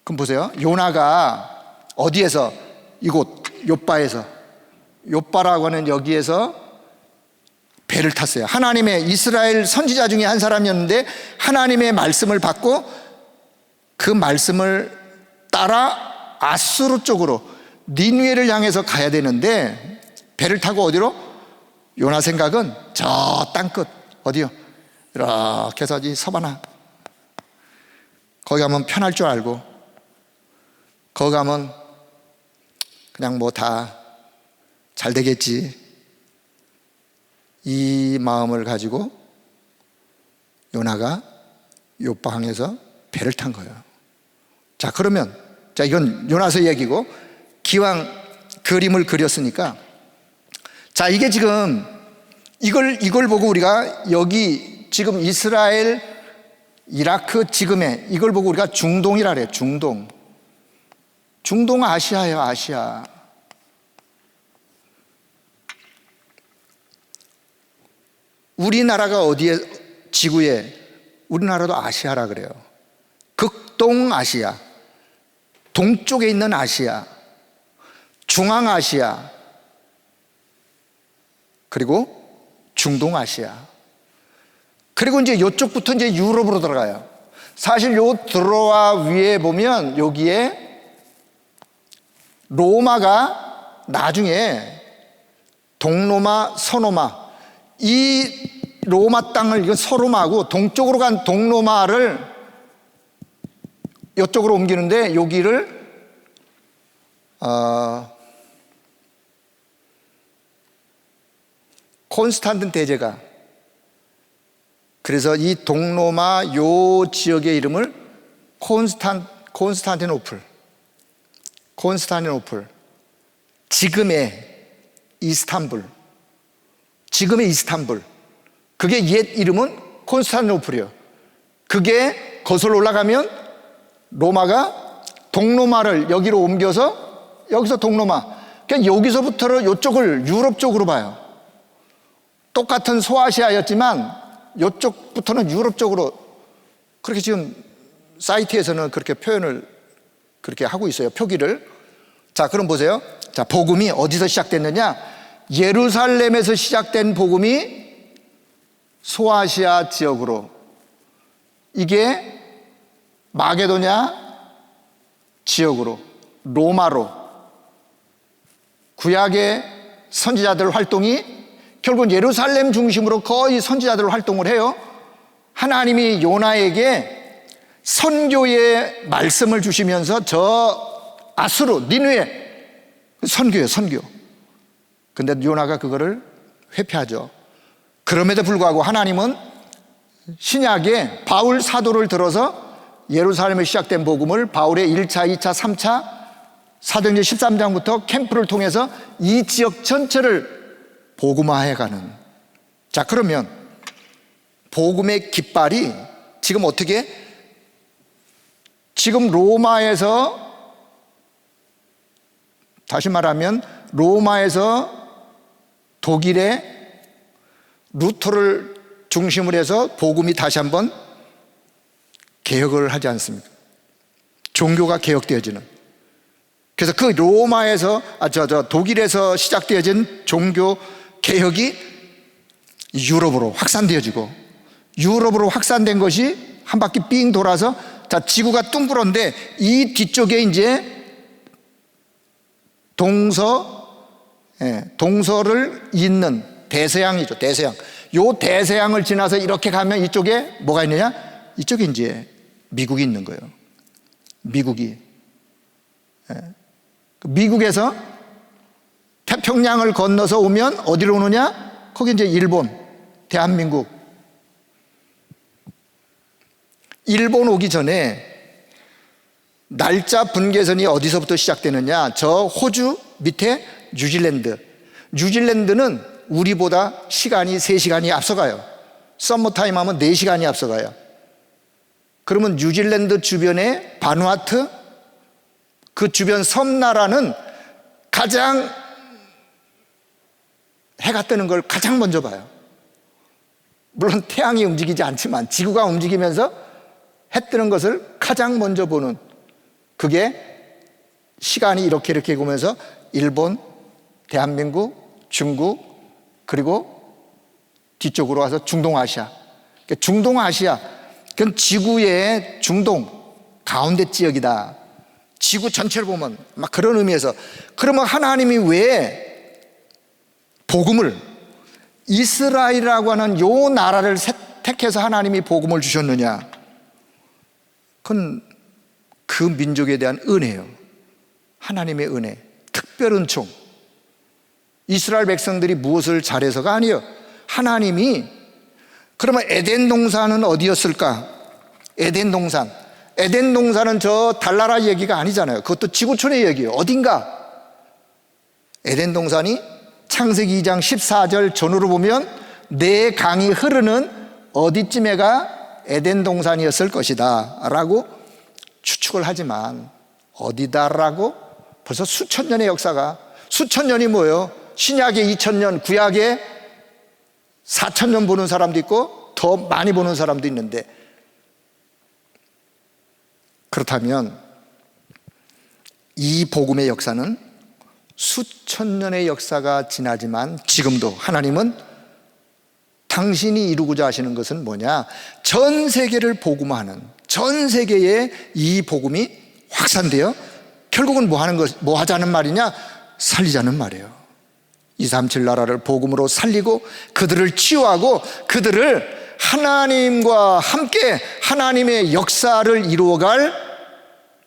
그럼 보세요. 요나가 어디에서, 이곳 요빠라고 하는 여기에서 배를 탔어요. 하나님의, 이스라엘 선지자 중에 한 사람이었는데 하나님의 말씀을 받고 그 말씀을 따라 아수르 쪽으로, 니느웨를 향해서 가야 되는데 배를 타고 어디로? 요나 생각은 저 땅끝 어디요? 이렇게 해서 이 서바나, 거기 가면 편할 줄 알고, 거기 가면 그냥 뭐 다 잘 되겠지, 이 마음을 가지고 요나가 요바항에서 배를 탄 거예요. 자, 그러면 자, 이건 요나서 얘기고, 기왕 그림을 그렸으니까, 자, 이게 지금 이걸 보고 우리가 여기 지금 이스라엘, 이라크 지금의 이걸 보고 우리가 중동이라 그래요. 중동 아시아예요. 아시아. 우리나라가 어디에, 지구에, 우리나라도 아시아라 그래요. 극동아시아, 동쪽에 있는 아시아, 중앙아시아, 그리고 중동아시아. 그리고 이제 이쪽부터 이제 유럽으로 들어가요. 사실 요 드로아 위에 보면 여기에 로마가 나중에 동로마, 서로마, 이 로마 땅을, 이건 서로마고 동쪽으로 간 동로마를 이쪽으로 옮기는데, 여기를 콘스탄틴 대제가, 그래서 이 동로마 요 지역의 이름을 콘스탄티노플, 지금의 이스탄불, 그게 옛 이름은 콘스탄티노플이에요. 그게 거슬러 올라가면 로마가 동로마를 여기로 옮겨서, 여기서 동로마, 그러니까 여기서부터는 이쪽을 유럽 쪽으로 봐요. 똑같은 소아시아였지만 이쪽부터는 유럽 쪽으로, 그렇게 지금 사이트에서는 그렇게 표현을 그렇게 하고 있어요, 표기를. 자, 그럼 보세요. 자, 복음이 어디서 시작됐느냐? 예루살렘에서 시작된 복음이 소아시아 지역으로, 이게 마게도냐 지역으로, 로마로, 구약의 선지자들 활동이 결국은 예루살렘 중심으로 거의 선지자들 활동을 해요. 하나님이 요나에게 선교의 말씀을 주시면서 저 아수르, 니느웨 선교예요, 선교. 근데 요나가 그거를 회피하죠. 그럼에도 불구하고 하나님은 신약에 바울 사도를 들어서 예루살렘에 시작된 복음을 바울의 1차, 2차, 3차 사도행전 13장부터 캠프를 통해서 이 지역 전체를 복음화해가는. 자, 그러면 복음의 깃발이 지금 어떻게, 지금 로마에서, 다시 말하면 로마에서 독일의 루터를 중심으로 해서 복음이 다시 한번 개혁을 하지 않습니까? 종교가 개혁되어지는. 그래서 그 로마에서, 독일에서 시작되어진 종교 개혁이 유럽으로 확산되어지고, 유럽으로 확산된 것이 한 바퀴 삥 돌아서, 자, 지구가 둥그런데 이 뒤쪽에 이제 동서를 잇는 대서양이죠, 대서양. 요 대서양을 지나서 이렇게 가면 이쪽에 뭐가 있느냐? 이쪽에 이제 미국이 있는 거예요. 미국이. 미국에서 태평양을 건너서 오면 어디로 오느냐? 거기 이제 일본, 대한민국. 일본 오기 전에 날짜 분계선이 어디서부터 시작되느냐? 저 호주 밑에 뉴질랜드. 뉴질랜드는 우리보다 시간이 3시간이 앞서가요. 썸머타임 하면 4시간이 앞서가요. 그러면 뉴질랜드 주변에 바누아투, 그 주변 섬나라는 가장 해가 뜨는 걸 가장 먼저 봐요. 물론 태양이 움직이지 않지만 지구가 움직이면서 해 뜨는 것을 가장 먼저 보는, 그게 시간이 이렇게 보면서 일본, 대한민국, 중국, 그리고 뒤쪽으로 와서 중동아시아. 중동아시아, 그건 지구의 중동 가운데 지역이다. 지구 전체를 보면 막 그런 의미에서. 그러면 하나님이 왜 복음을, 이스라엘이라고 하는 요 나라를 택해서 하나님이 복음을 주셨느냐? 그건 그 민족에 대한 은혜예요. 하나님의 은혜, 특별 은총. 이스라엘 백성들이 무엇을 잘해서가 아니에요. 하나님이. 그러면 에덴 동산은 어디였을까? 에덴 동산은 저 달나라 얘기가 아니잖아요. 그것도 지구촌의 얘기예요. 어딘가. 에덴 동산이 창세기 2장 14절 전후로 보면 내 강이 흐르는 어디쯤에가 에덴 동산이었을 것이다 라고 추측을 하지만, 어디다라고? 벌써 수천 년의 역사가, 수천 년이 뭐예요? 신약에 2000년, 구약에 4000년 보는 사람도 있고 더 많이 보는 사람도 있는데, 그렇다면 이 복음의 역사는 수천 년의 역사가 지나지만 지금도 하나님은 당신이 이루고자 하시는 것은 뭐냐? 전 세계를 복음화하는, 전 세계에 이 복음이 확산되어 결국은 뭐 하자는 말이냐? 살리자는 말이에요. 237 나라를 복음으로 살리고 그들을 치유하고 그들을 하나님과 함께 하나님의 역사를 이루어갈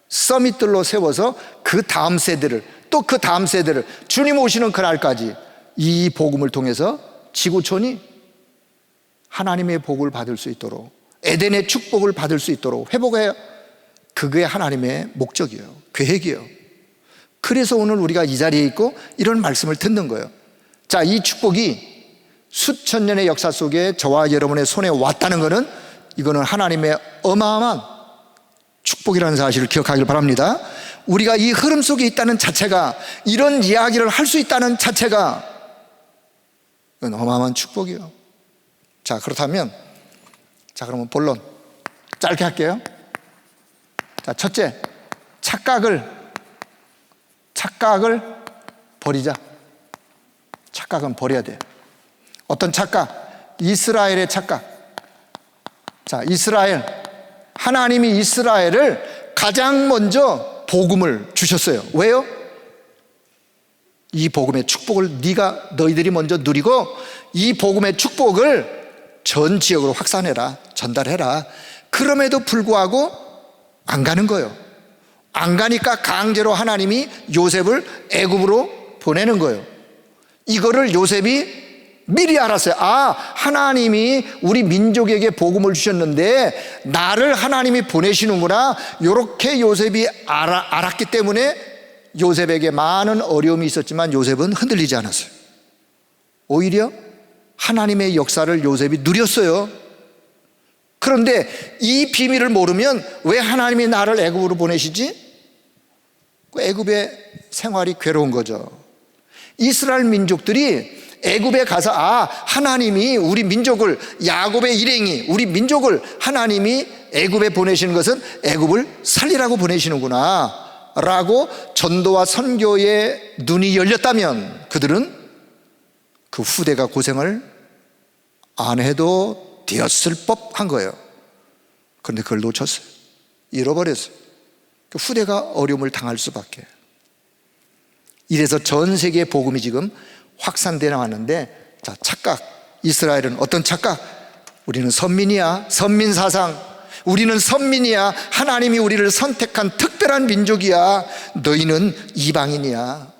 서밋들로 세워서 그 다음 세대를, 또 그 다음 세대를, 주님 오시는 그날까지 이 복음을 통해서 지구촌이 하나님의 복을 받을 수 있도록, 에덴의 축복을 받을 수 있도록 회복해요. 그게 하나님의 목적이에요. 계획이에요. 그래서 오늘 우리가 이 자리에 있고 이런 말씀을 듣는 거예요. 자, 이 축복이 수천 년의 역사 속에 저와 여러분의 손에 왔다는 것은, 이거는 하나님의 어마어마한 축복이라는 사실을 기억하길 바랍니다. 우리가 이 흐름 속에 있다는 자체가, 이런 이야기를 할 수 있다는 자체가 이건 어마어마한 축복이에요. 자, 그렇다면, 자, 그러면 본론 짧게 할게요. 자, 첫째, 착각을 버리자. 착각은 버려야 돼요. 어떤 착각? 이스라엘의 착각. 자, 이스라엘, 하나님이 이스라엘을 가장 먼저 복음을 주셨어요. 왜요? 이 복음의 축복을 너희들이 먼저 누리고 이 복음의 축복을 전 지역으로 확산해라, 전달해라. 그럼에도 불구하고 안 가는 거예요. 안 가니까 강제로 하나님이 요셉을 애굽으로 보내는 거예요. 이거를 요셉이 미리 알았어요. 아, 하나님이 우리 민족에게 복음을 주셨는데 나를 하나님이 보내시는구나. 이렇게 요셉이 알았기 때문에 요셉에게 많은 어려움이 있었지만 요셉은 흔들리지 않았어요. 오히려 하나님의 역사를 요셉이 누렸어요. 그런데 이 비밀을 모르면 왜 하나님이 나를 애굽으로 보내시지? 애굽의 생활이 괴로운 거죠. 이스라엘 민족들이 애굽에 가서, 아, 하나님이 우리 민족을, 야곱의 일행이 우리 민족을 하나님이 애굽에 보내시는 것은 애굽을 살리라고 보내시는구나 라고 전도와 선교의 눈이 열렸다면 그들은 그 후대가 고생을 안 해도 되었을 법한 거예요. 그런데 그걸 놓쳤어요. 잃어버렸어요. 그 후대가 어려움을 당할 수밖에. 이래서 전 세계의 복음이 지금 확산되어 나왔는데, 자, 착각. 이스라엘은 어떤 착각? 우리는 선민이야. 선민 사상. 우리는 선민이야. 하나님이 우리를 선택한 특별한 민족이야. 너희는 이방인이야.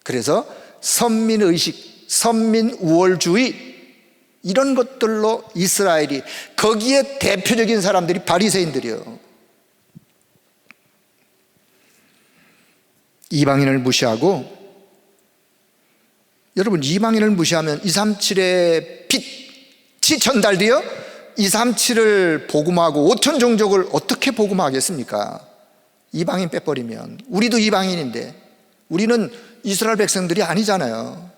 그래서 선민의식, 선민우월주의, 이런 것들로 이스라엘이, 거기에 대표적인 사람들이 바리새인들이에요. 이방인을 무시하고, 여러분, 이방인을 무시하면 237의 빛이 전달되어 237을 복음하고 5천 종족을 어떻게 복음하겠습니까? 이방인 빼버리면. 우리도 이방인인데 우리는 이스라엘 백성들이 아니잖아요.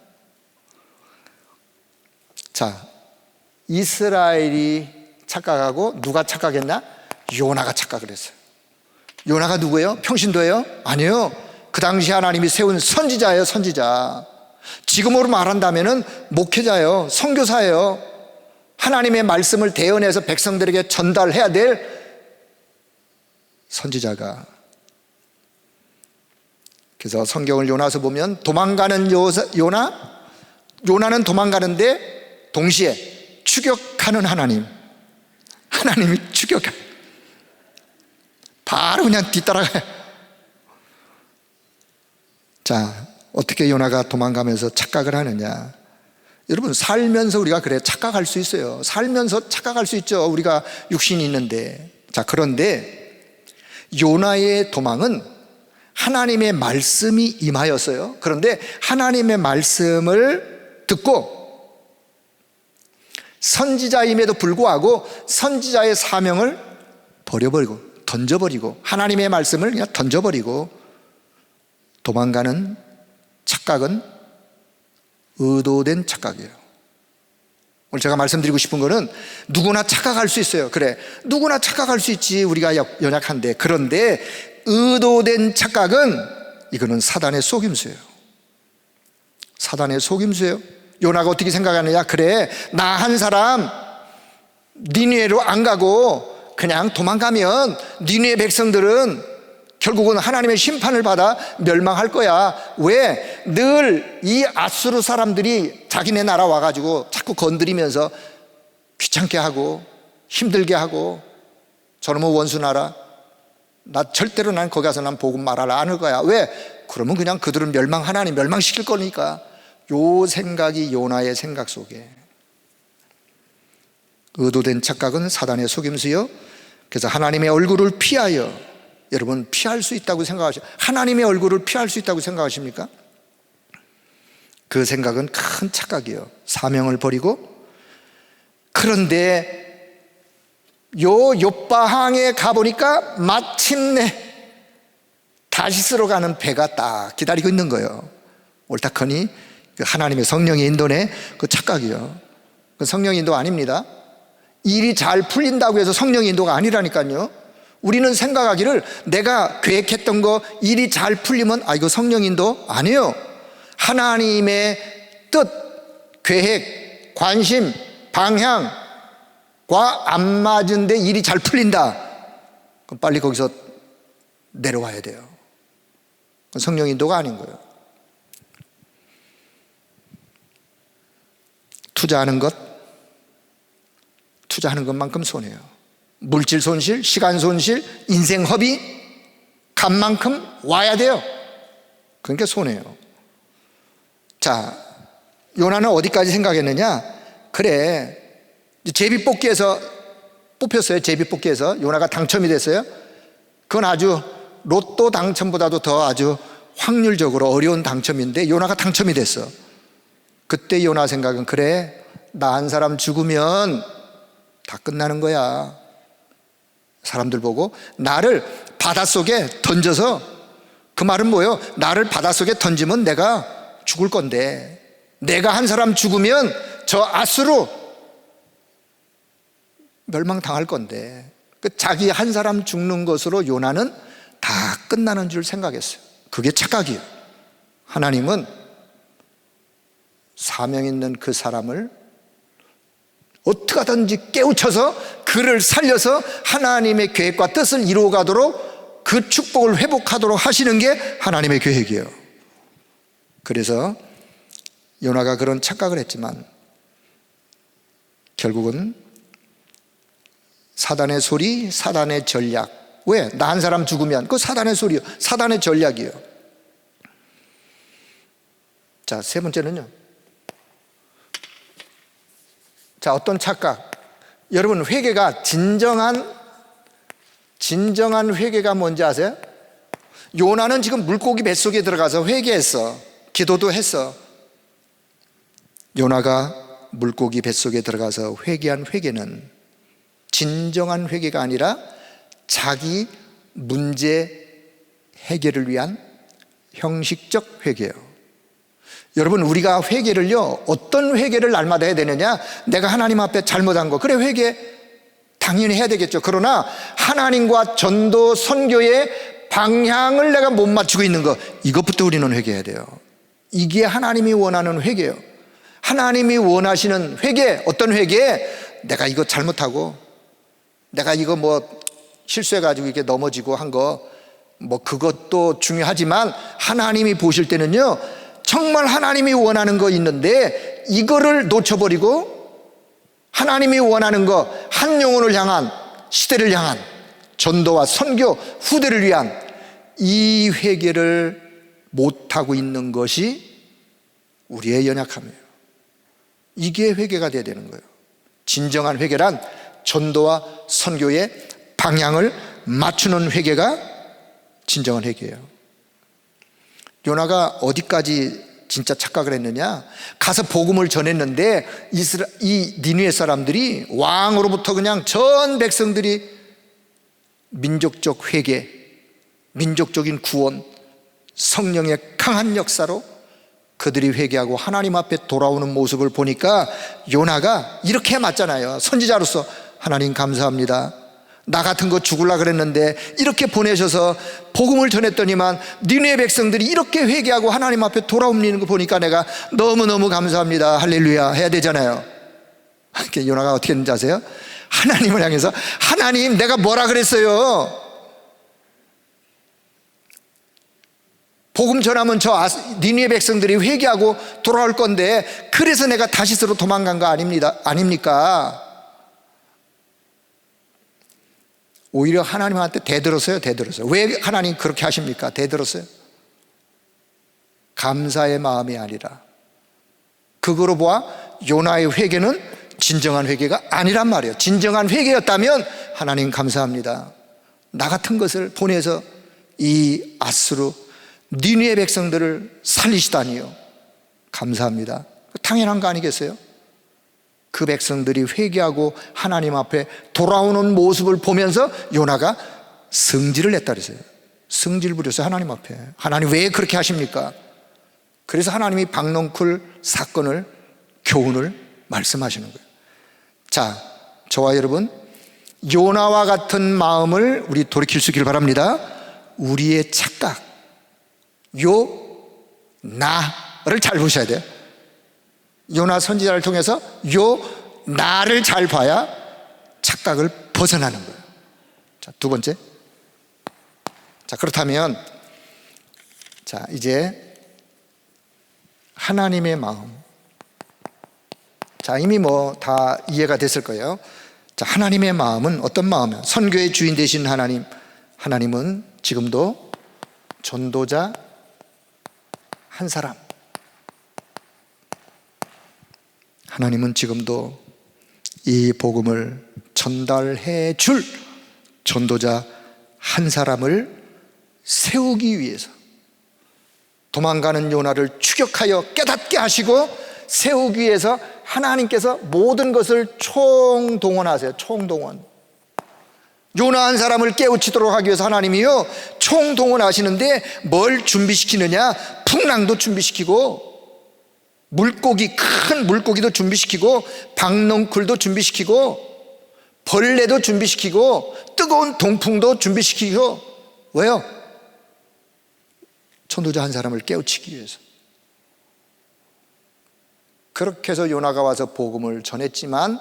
자, 이스라엘이 착각하고 누가 착각했나? 요나가 착각을 했어요. 요나가 누구예요? 평신도예요? 아니에요. 그 당시 하나님이 세운 선지자예요. 선지자. 지금으로 말한다면 목회자예요. 선교사예요. 하나님의 말씀을 대언해서 백성들에게 전달해야 될 선지자가. 그래서 성경을 요나서 보면 도망가는 요나는 도망가는데 동시에 추격하는 하나님이 추격해. 바로 그냥 뒤따라가요. 자, 어떻게 요나가 도망가면서 착각을 하느냐? 여러분, 살면서 우리가 그래 착각할 수 있어요. 살면서 착각할 수 있죠. 우리가 육신이 있는데. 자, 그런데 요나의 도망은 하나님의 말씀이 임하였어요. 그런데 하나님의 말씀을 듣고 선지자임에도 불구하고 선지자의 사명을 버려버리고 던져버리고 하나님의 말씀을 그냥 던져버리고 도망가는 착각은 의도된 착각이에요. 오늘 제가 말씀드리고 싶은 거는 누구나 착각할 수 있어요. 그래, 누구나 착각할 수 있지. 우리가 연약한데. 그런데 의도된 착각은 이거는 사단의 속임수예요. 사단의 속임수예요. 요나가 어떻게 생각하느냐? 그래, 나 한 사람 니느웨로 안 가고 그냥 도망가면 니느웨 백성들은 결국은 하나님의 심판을 받아 멸망할 거야. 왜? 늘 이 아수르 사람들이 자기네 나라 와가지고 자꾸 건드리면서 귀찮게 하고 힘들게 하고, 저놈의 원수 나라, 나 절대로 난 거기 가서 난 복음 말하라 안 할 거야. 왜? 그러면 그냥 그들은 하나님 멸망시킬 거니까. 요 생각이 요나의 생각 속에. 의도된 착각은 사단의 속임수요. 그래서 하나님의 얼굴을 피하여, 여러분 피할 수 있다고 생각하십니까? 하나님의 얼굴을 피할 수 있다고 생각하십니까? 그 생각은 큰 착각이에요. 사명을 버리고. 그런데 욥바항에 가보니까 마침내 다시스로 가는 배가 딱 기다리고 있는 거예요. 옳다커니 하나님의 성령의 인도네. 그 착각이요. 그 성령의 인도 아닙니다. 일이 잘 풀린다고 해서 성령의 인도가 아니라니까요. 우리는 생각하기를 내가 계획했던 거 일이 잘 풀리면 이거 성령 인도 아니에요. 하나님의 뜻, 계획, 관심, 방향과 안 맞은데 일이 잘 풀린다. 그럼 빨리 거기서 내려와야 돼요. 성령 인도가 아닌 거예요. 투자하는 것만큼 손해요. 물질 손실, 시간 손실, 인생 허비, 간 만큼 와야 돼요. 그러니까 손해요. 자, 요나는 어디까지 생각했느냐? 그래, 제비뽑기에서 뽑혔어요. 제비뽑기에서 요나가 당첨이 됐어요. 그건 아주 로또 당첨보다도 더 아주 확률적으로 어려운 당첨인데 요나가 당첨이 됐어. 그때 요나 생각은, 그래, 나 한 사람 죽으면 다 끝나는 거야. 사람들 보고 나를 바닷속에 던져서, 그 말은 뭐예요? 나를 바닷속에 던지면 내가 죽을 건데, 내가 한 사람 죽으면 저 아수로 멸망당할 건데, 자기 한 사람 죽는 것으로 요나는 다 끝나는 줄 생각했어요. 그게 착각이에요. 하나님은 사명 있는 그 사람을 어떻게 하든지 깨우쳐서 그를 살려서 하나님의 계획과 뜻을 이루어가도록, 그 축복을 회복하도록 하시는 게 하나님의 계획이에요. 그래서 요나가 그런 착각을 했지만 결국은 사단의 소리, 사단의 전략. 왜? 나 한 사람 죽으면 그거 사단의 소리요, 사단의 전략이에요. 자, 세 번째는요. 자, 어떤 착각? 여러분, 회개가 진정한 회개가 뭔지 아세요? 요나는 지금 물고기 뱃속에 들어가서 회개했어. 기도도 했어. 요나가 물고기 뱃속에 들어가서 회개한 회개는 진정한 회개가 아니라 자기 문제 해결을 위한 형식적 회개예요. 여러분, 우리가 회개를요, 어떤 회개를 날마다 해야 되느냐? 내가 하나님 앞에 잘못한 거, 그래, 회개 당연히 해야 되겠죠. 그러나 하나님과 전도 선교의 방향을 내가 못 맞추고 있는 거, 이것부터 우리는 회개해야 돼요. 이게 하나님이 원하는 회개예요. 하나님이 원하시는 회개, 어떤 회개? 내가 이거 잘못하고, 내가 이거 실수해가지고 이렇게 넘어지고 한 거, 그것도 중요하지만 하나님이 보실 때는요, 정말 하나님이 원하는 거 있는데 이거를 놓쳐버리고 하나님이 원하는 거, 한 영혼을 향한, 시대를 향한 전도와 선교, 후대를 위한 이 회개를 못하고 있는 것이 우리의 연약함이에요. 이게 회개가 돼야 되는 거예요. 진정한 회개란 전도와 선교의 방향을 맞추는 회개가 진정한 회개예요. 요나가 어디까지 진짜 착각을 했느냐? 가서 복음을 전했는데 이 니느웨 사람들이, 왕으로부터 그냥 전 백성들이 민족적 회개, 민족적인 구원, 성령의 강한 역사로 그들이 회개하고 하나님 앞에 돌아오는 모습을 보니까 요나가 이렇게 맞잖아요. 선지자로서 하나님 감사합니다. 나 같은 거 죽으려고 그랬는데 이렇게 보내셔서 복음을 전했더니만 니느웨 백성들이 이렇게 회개하고 하나님 앞에 돌아오는 거 보니까 내가 너무너무 감사합니다. 할렐루야 해야 되잖아요. 요나가 어떻게 했는지 아세요? 하나님을 향해서, 하나님, 내가 뭐라 그랬어요? 복음 전하면 니느웨 백성들이 회개하고 돌아올 건데 그래서 내가 다시스로 도망간 거 아닙니까? 오히려 하나님한테 대들었어요. 왜 하나님 그렇게 하십니까? 대들었어요. 감사의 마음이 아니라, 그거로 보아 요나의 회개는 진정한 회개가 아니란 말이에요. 진정한 회개였다면 하나님 감사합니다, 나 같은 것을 보내서 이 아수르 니느웨 백성들을 살리시다니요, 감사합니다. 당연한 거 아니겠어요? 그 백성들이 회개하고 하나님 앞에 돌아오는 모습을 보면서 요나가 성질을 냈다 그랬어요. 성질 부렸어요. 하나님 앞에. 하나님 왜 그렇게 하십니까? 그래서 하나님이 박넝쿨 사건을, 교훈을 말씀하시는 거예요. 자, 저와 여러분, 요나와 같은 마음을 우리 돌이킬 수 있기를 바랍니다. 우리의 착각, 나를 잘 보셔야 돼요. 요나 선지자를 통해서 나를 잘 봐야 착각을 벗어나는 거예요. 자, 두 번째. 자, 그렇다면, 자, 이제 하나님의 마음. 자, 이미 뭐 다 이해가 됐을 거예요. 자, 하나님의 마음은 어떤 마음이에요? 선교의 주인 되신 하나님은 지금도 전도자 한 사람, 하나님은 지금도 이 복음을 전달해 줄 전도자 한 사람을 세우기 위해서 도망가는 요나를 추격하여 깨닫게 하시고 세우기 위해서 하나님께서 모든 것을 총동원하세요. 총동원. 요나 한 사람을 깨우치도록 하기 위해서 하나님이요 총동원하시는데 뭘 준비시키느냐? 풍랑도 준비시키고, 물고기, 큰 물고기도 준비시키고, 박넝쿨도 준비시키고, 벌레도 준비시키고, 뜨거운 동풍도 준비시키고. 왜요? 전도자 한 사람을 깨우치기 위해서. 그렇게 해서 요나가 와서 복음을 전했지만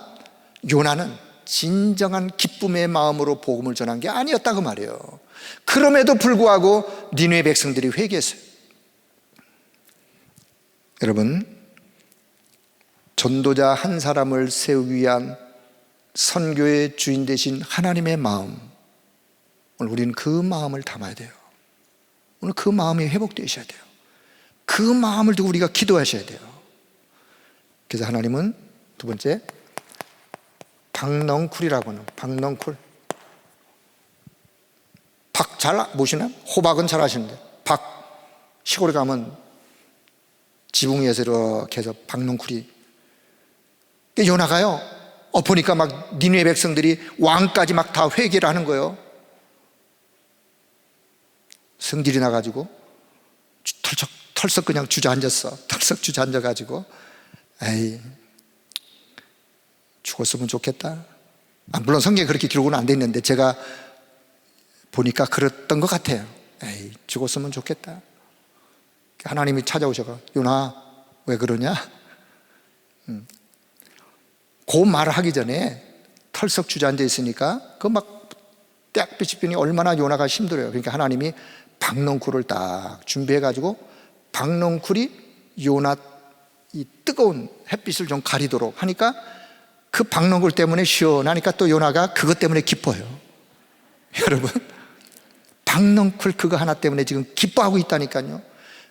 요나는 진정한 기쁨의 마음으로 복음을 전한 게 아니었다고 말이에요. 그럼에도 불구하고 니느웨 백성들이 회개했어요. 여러분, 전도자 한 사람을 세우기 위한 선교의 주인 되신 하나님의 마음, 오늘 우리는 그 마음을 담아야 돼요. 오늘 그 마음이 회복되셔야 돼요. 그 마음을 두고 우리가 기도하셔야 돼요. 그래서 하나님은 두 번째, 박넝쿨이라고 하는, 박넝쿨. 박 잘 모시나? 호박은 잘 아시는데, 시골에 가면 지붕 위에서 이렇게 해서 박넝쿨이, 요나가요 보니까 막 니느웨 백성들이 왕까지 막 다 회개를 하는 거예요. 성질이 나가지고 털썩 그냥 주저앉았어. 털썩 주저앉아가지고, 에이, 죽었으면 좋겠다. 물론 성경에 그렇게 기록은 안 돼 있는데 제가 보니까 그랬던 것 같아요. 에이, 죽었으면 좋겠다. 하나님이 찾아오셔서, 요나 왜 그러냐? 그 말을 하기 전에 털썩 주저앉아 있으니까 그 막 떼약빛이 피니 얼마나 요나가 힘들어요. 그러니까 하나님이 박넝쿨을 딱 준비해가지고 박넝쿨이 요나 이 뜨거운 햇빛을 좀 가리도록 하니까 그 박넝쿨 때문에 시원하니까 또 요나가 그것 때문에 기뻐요. 여러분, 박넝쿨 그거 하나 때문에 지금 기뻐하고 있다니까요.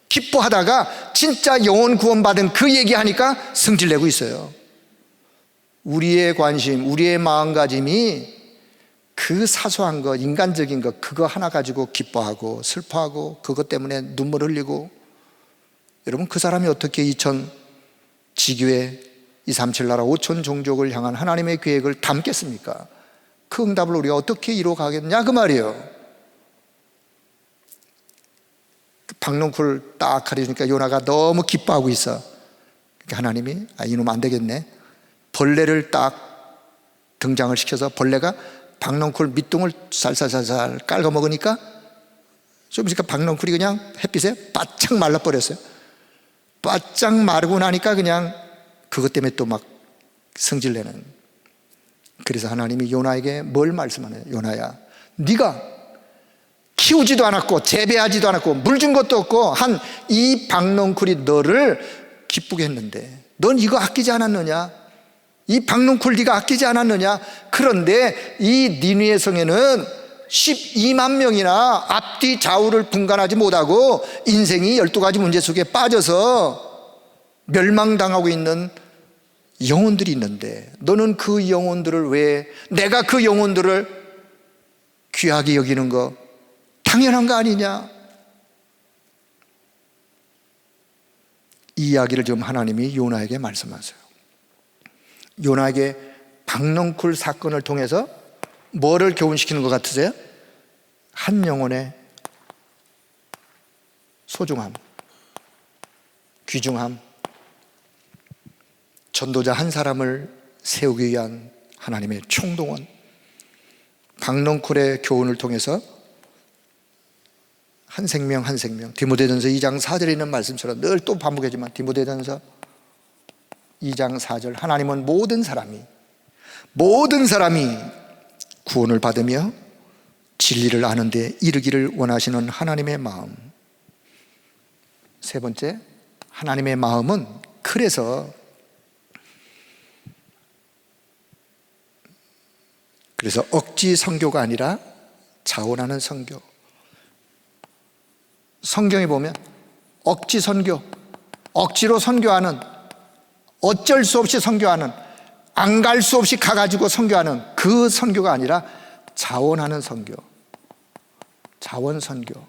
기뻐하다가 진짜 영혼 구원받은 그 얘기하니까 성질내고 있어요. 우리의 관심, 우리의 마음가짐이 그 사소한 거, 인간적인 거, 그거 하나 가지고 기뻐하고 슬퍼하고 그것 때문에 눈물 흘리고, 여러분, 그 사람이 어떻게 2000 지교회 237 나라 5천 종족을 향한 하나님의 계획을 담겠습니까? 그 응답을 우리가 어떻게 이루어가겠냐 그 말이에요. 박넝쿨 딱 가려주니까 요나가 너무 기뻐하고 있어. 그러니까 하나님이 이놈 안 되겠네, 벌레를 딱 등장을 시켜서 벌레가 박넝쿨 밑둥을 살살살살 깔아 먹으니까 좀 있으니까 박넝쿨이 그냥 햇빛에 바짝 말라버렸어요. 바짝 마르고 나니까 그냥 그것 때문에 또 막 성질내는. 그래서 하나님이 요나에게 뭘 말씀하나요? 요나야, 네가 키우지도 않았고 재배하지도 않았고 물 준 것도 없고 한 이 박넝쿨이 너를 기쁘게 했는데 넌 이거 아끼지 않았느냐? 이 박넝쿨 네가 아끼지 않았느냐? 그런데 이 니느웨 성에는 12만 명이나 앞뒤 좌우를 분간하지 못하고 인생이 12가지 문제 속에 빠져서 멸망당하고 있는 영혼들이 있는데 너는 그 영혼들을 왜, 내가 그 영혼들을 귀하게 여기는 거 당연한 거 아니냐? 이 이야기를 지금 하나님이 요나에게 말씀하세요. 요나에게 박넝쿨 사건을 통해서 뭐를 교훈시키는 것 같으세요? 한 영혼의 소중함, 귀중함, 전도자 한 사람을 세우기 위한 하나님의 총동원, 박넝쿨의 교훈을 통해서 한 생명 한 생명, 디모데전서 2장 4절에 있는 말씀처럼 늘 또 반복하지만 디모데전서 2장 4절, 하나님은 모든 사람이 구원을 받으며 진리를 아는 데 이르기를 원하시는 하나님의 마음. 세 번째, 하나님의 마음은 그래서 억지 선교가 아니라 자원하는 선교. 성경에 보면 억지 선교, 억지로 선교하는, 어쩔 수 없이 선교하는, 안 갈 수 없이 가가지고 선교하는 그 선교가 아니라 자원하는 선교, 자원 선교.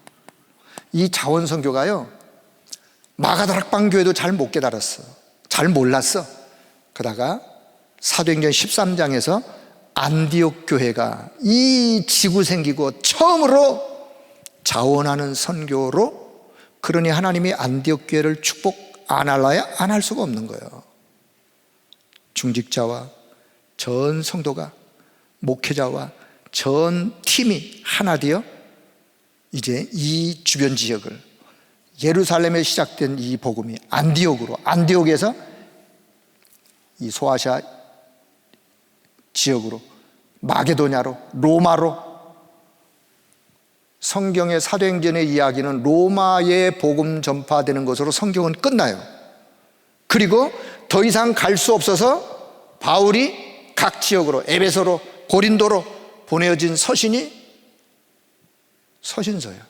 이 자원 선교가요, 마가다락방 교회도 잘 못 깨달았어, 잘 몰랐어. 그러다가 사도행전 13장에서 안디옥 교회가 이 지구 생기고 처음으로 자원하는 선교로, 그러니 하나님이 안디옥 교회를 축복 안 할라야 안 할 수가 없는 거예요. 중직자와 전 성도가, 목회자와 전 팀이 하나 되어 이제 이 주변 지역을, 예루살렘에 시작된 이 복음이 안디옥으로, 안디옥에서 이 소아시아 지역으로, 마게도냐로, 로마로, 성경의 사도행전의 이야기는 로마의 복음 전파되는 것으로 성경은 끝나요. 그리고 더 이상 갈 수 없어서 바울이 각 지역으로, 에베소로, 고린도로 보내어진 서신이 서신서예요.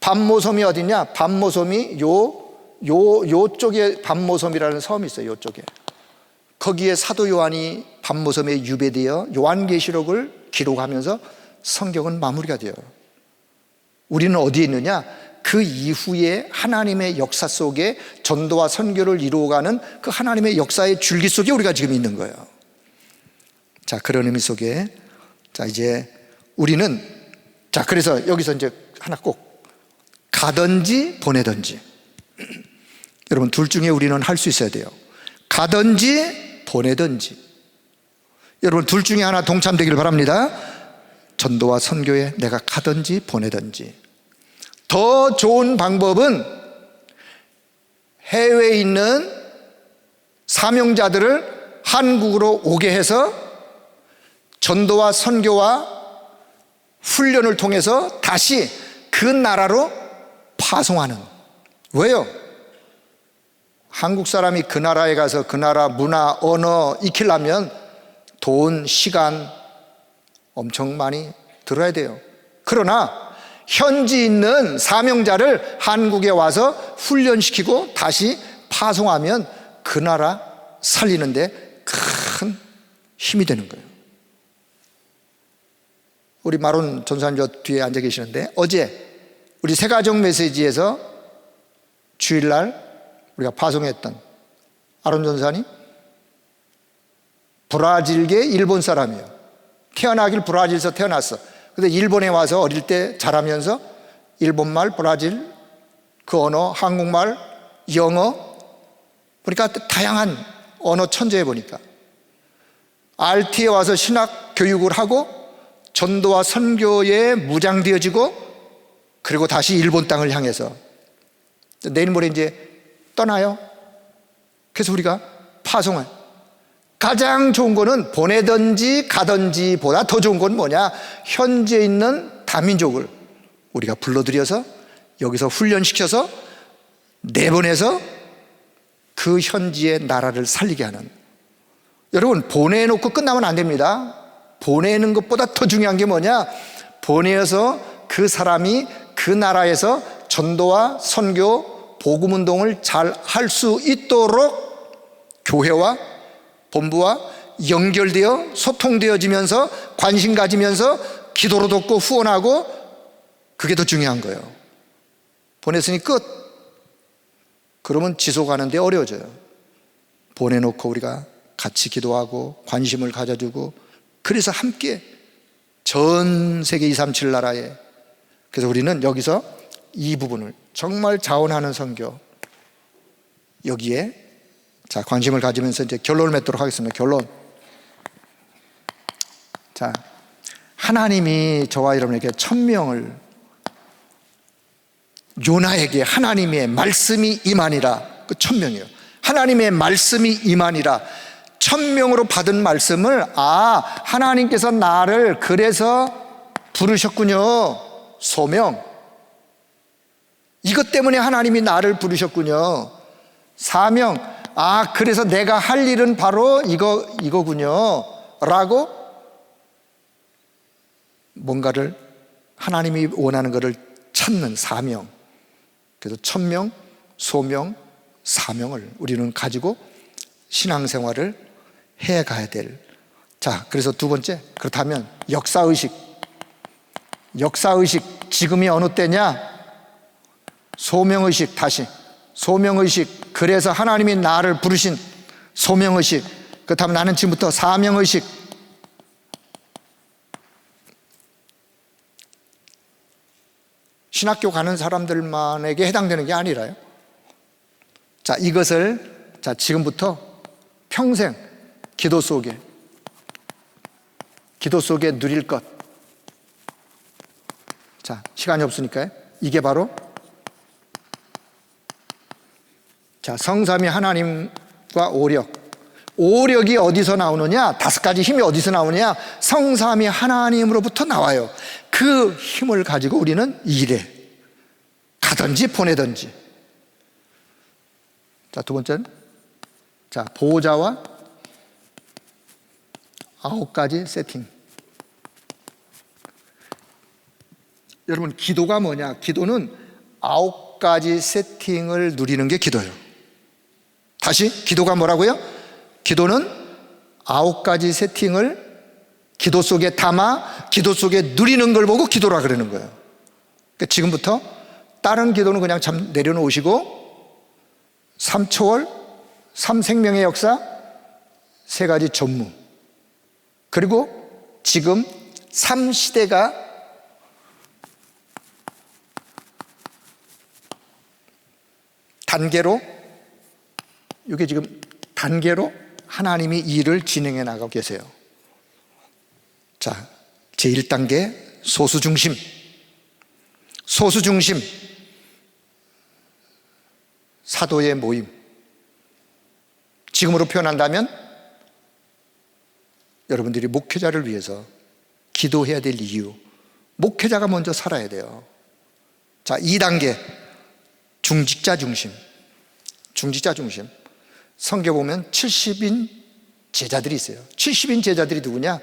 반모섬이 어디냐? 반모섬이 요쪽에 반모섬이라는 섬이 있어요. 요쪽에. 거기에 사도 요한이 반모섬에 유배되어 요한계시록을 기록하면서 성경은 마무리가 돼요. 우리는 어디에 있느냐? 그 이후에 하나님의 역사 속에 전도와 선교를 이루어가는 그 하나님의 역사의 줄기 속에 우리가 지금 있는 거예요. 자, 그런 의미 속에, 자, 이제 우리는, 자, 그래서 여기서 이제 하나 꼭, 가든지 보내든지. 여러분, 둘 중에 우리는 할 수 있어야 돼요. 가든지 보내든지. 여러분, 둘 중에 하나 동참되기를 바랍니다. 전도와 선교에 내가 가든지 보내든지. 더 좋은 방법은 해외에 있는 사명자들을 한국으로 오게 해서 전도와 선교와 훈련을 통해서 다시 그 나라로 파송하는. 왜요? 한국 사람이 그 나라에 가서 그 나라 문화, 언어 익히려면 돈, 시간 엄청 많이 들어야 돼요. 그러나 현지 있는 사명자를 한국에 와서 훈련시키고 다시 파송하면 그 나라 살리는데 큰 힘이 되는 거예요. 우리 마론 전사님 저 뒤에 앉아 계시는데, 어제 우리 새가족 메시지에서 주일날 우리가 파송했던 아론 전사님, 브라질계 일본 사람이에요. 태어나길 브라질에서 태어났어. 근데 일본에 와서 어릴 때 자라면서 일본말, 브라질, 그 언어, 한국말, 영어, 그러니까 다양한 언어 천재해 보니까 RT에 와서 신학 교육을 하고 전도와 선교에 무장되어지고, 그리고 다시 일본 땅을 향해서 내일 모레 이제 떠나요. 그래서 우리가 파송을, 가장 좋은 거는 보내든지 가든지 보다 더 좋은 건 뭐냐? 현재 있는 다민족을 우리가 불러들여서 여기서 훈련시켜서 내보내서 그 현지의 나라를 살리게 하는. 여러분, 보내놓고 끝나면 안 됩니다. 보내는 것보다 더 중요한 게 뭐냐? 보내어서 그 사람이 그 나라에서 전도와 선교, 복음운동을 잘 할 수 있도록 교회와 본부와 연결되어 소통되어지면서 관심 가지면서 기도로 돕고 후원하고, 그게 더 중요한 거예요. 보냈으니 끝. 그러면 지속하는 데 어려워져요. 보내놓고 우리가 같이 기도하고 관심을 가져주고, 그래서 함께 전 세계 237 나라에, 그래서 우리는 여기서 이 부분을 정말 자원하는 선교, 여기에 자 관심을 가지면서 이제 결론을 맺도록 하겠습니다. 결론. 자, 하나님이 저와 여러분에게 1000명을, 요나에게 하나님의 말씀이 임하니라. 그 1000명이에요. 하나님의 말씀이 임하니라. 1000명으로 받은 말씀을, 하나님께서 나를 그래서 부르셨군요. 소명. 이것 때문에 하나님이 나를 부르셨군요. 사명. 그래서 내가 할 일은 바로 이거군요. 라고 뭔가를, 하나님이 원하는 것을 찾는 사명. 그래서 1000명, 소명, 사명을 우리는 가지고 신앙생활을 해가야 될. 자, 그래서 두 번째, 그렇다면 역사의식. 역사의식, 지금이 어느 때냐? 소명의식. 다시 소명의식. 그래서 하나님이 나를 부르신 소명의식. 그렇다면 나는 지금부터 사명의식. 신학교 가는 사람들만에게 해당되는 게 아니라요. 자, 이것을 지금부터 평생 기도 속에 누릴 것. 자, 시간이 없으니까요. 이게 바로 성삼위 하나님과 오력. 오력이 어디서 나오느냐? 5가지 힘이 어디서 나오느냐? 성삼위 하나님으로부터 나와요. 그 힘을 가지고 우리는 일해. 가든지 보내든지. 자, 두 번째는 보호자와 9가지 세팅. 여러분, 기도가 뭐냐? 기도는 9가지 세팅을 누리는 게 기도예요. 다시, 기도가 뭐라고요? 기도는 9가지 세팅을 기도 속에 담아 기도 속에 누리는 걸 보고 기도라 그러는 거예요. 그러니까 지금부터 다른 기도는 그냥 참 내려놓으시고 3초월, 3생명의 역사, 3가지 전무, 그리고 지금 3시대가 단계로, 이게 지금 단계로 하나님이 일을 진행해 나가고 계세요. 자, 제1단계 소수중심. 소수중심 사도의 모임. 지금으로 표현한다면 여러분들이 목회자를 위해서 기도해야 될 이유, 목회자가 먼저 살아야 돼요. 자, 2단계 중직자 중심. 중직자 중심. 성경 보면 70인 제자들이 있어요. 70인 제자들이 누구냐?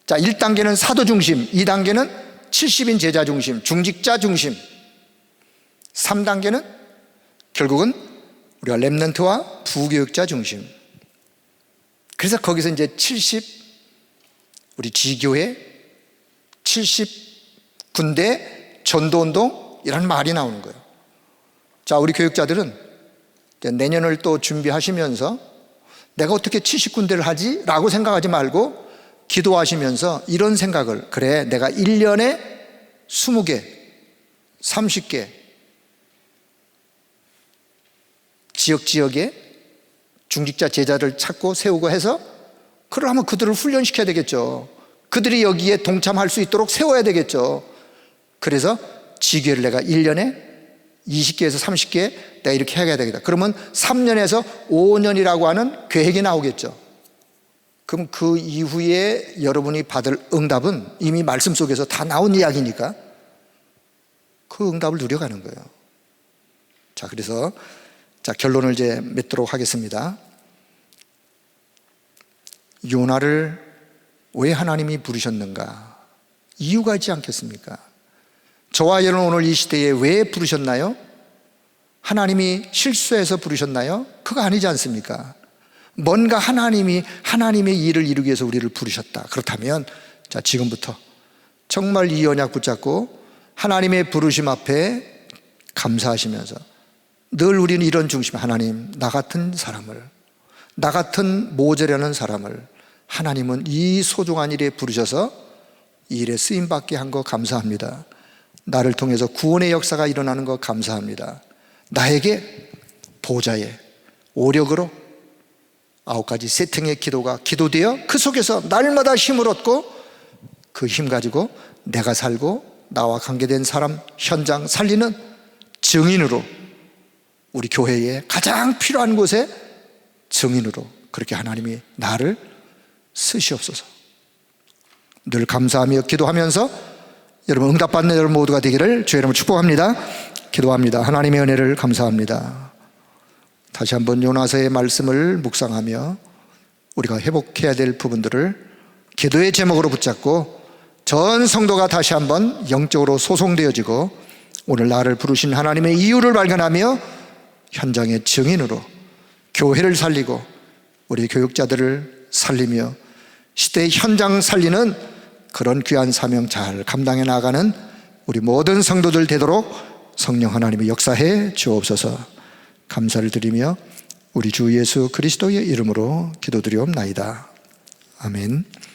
자, 1단계는 사도 중심, 2단계는 70인 제자 중심, 중직자 중심. 3단계는 결국은 우리가 렘넌트와 부교육자 중심. 그래서 거기서 이제 70, 우리 지교회, 70 군대 전도운동, 이런 말이 나오는 거예요. 자, 우리 교육자들은 내년을 또 준비하시면서 내가 어떻게 70군데를 하지? 라고 생각하지 말고 기도하시면서 이런 생각을, 그래, 내가 1년에 20개, 30개 지역에 중직자 제자를 찾고 세우고 해서, 그러면 그들을 훈련시켜야 되겠죠. 그들이 여기에 동참할 수 있도록 세워야 되겠죠. 그래서 지교회를 내가 1년에 20개에서 30개 내가 이렇게 해야 되겠다. 그러면 3년에서 5년이라고 하는 계획이 나오겠죠. 그럼 그 이후에 여러분이 받을 응답은 이미 말씀 속에서 다 나온 이야기니까 그 응답을 누려가는 거예요. 자, 그래서 결론을 이제 맺도록 하겠습니다. 요나를 왜 하나님이 부르셨는가? 이유가 있지 않겠습니까? 저와 여러분 오늘 이 시대에 왜 부르셨나요? 하나님이 실수해서 부르셨나요? 그거 아니지 않습니까? 뭔가 하나님의 일을 이루기 위해서 우리를 부르셨다. 그렇다면 지금부터 정말 이 언약 붙잡고 하나님의 부르심 앞에 감사하시면서 늘 우리는 이런 중심, 하나님, 나 같은 사람을, 나 같은 모자라는 사람을 하나님은 이 소중한 일에 부르셔서 이 일에 쓰임받게 한 거 감사합니다. 나를 통해서 구원의 역사가 일어나는 거 감사합니다. 나에게 보좌에 오력으로 9가지 세팅의 기도가 기도되어 그 속에서 날마다 힘을 얻고 그 힘 가지고 내가 살고 나와 관계된 사람 현장 살리는 증인으로 우리 교회에 가장 필요한 곳에 증인으로 그렇게 하나님이 나를 쓰시옵소서. 늘 감사하며 기도하면서 여러분 응답받는 여러분 모두가 되기를 주의 이름으로 축복합니다. 기도합니다. 하나님의 은혜를 감사합니다. 다시 한번 요나서의 말씀을 묵상하며 우리가 회복해야 될 부분들을 기도의 제목으로 붙잡고 전 성도가 다시 한번 영적으로 소송되어지고 오늘 나를 부르신 하나님의 이유를 발견하며 현장의 증인으로 교회를 살리고 우리 교육자들을 살리며 시대의 현장 살리는 그런 귀한 사명 잘 감당해 나가는 우리 모든 성도들 되도록 성령 하나님이 역사해 주옵소서. 감사를 드리며 우리 주 예수 그리스도의 이름으로 기도드리옵나이다. 아멘.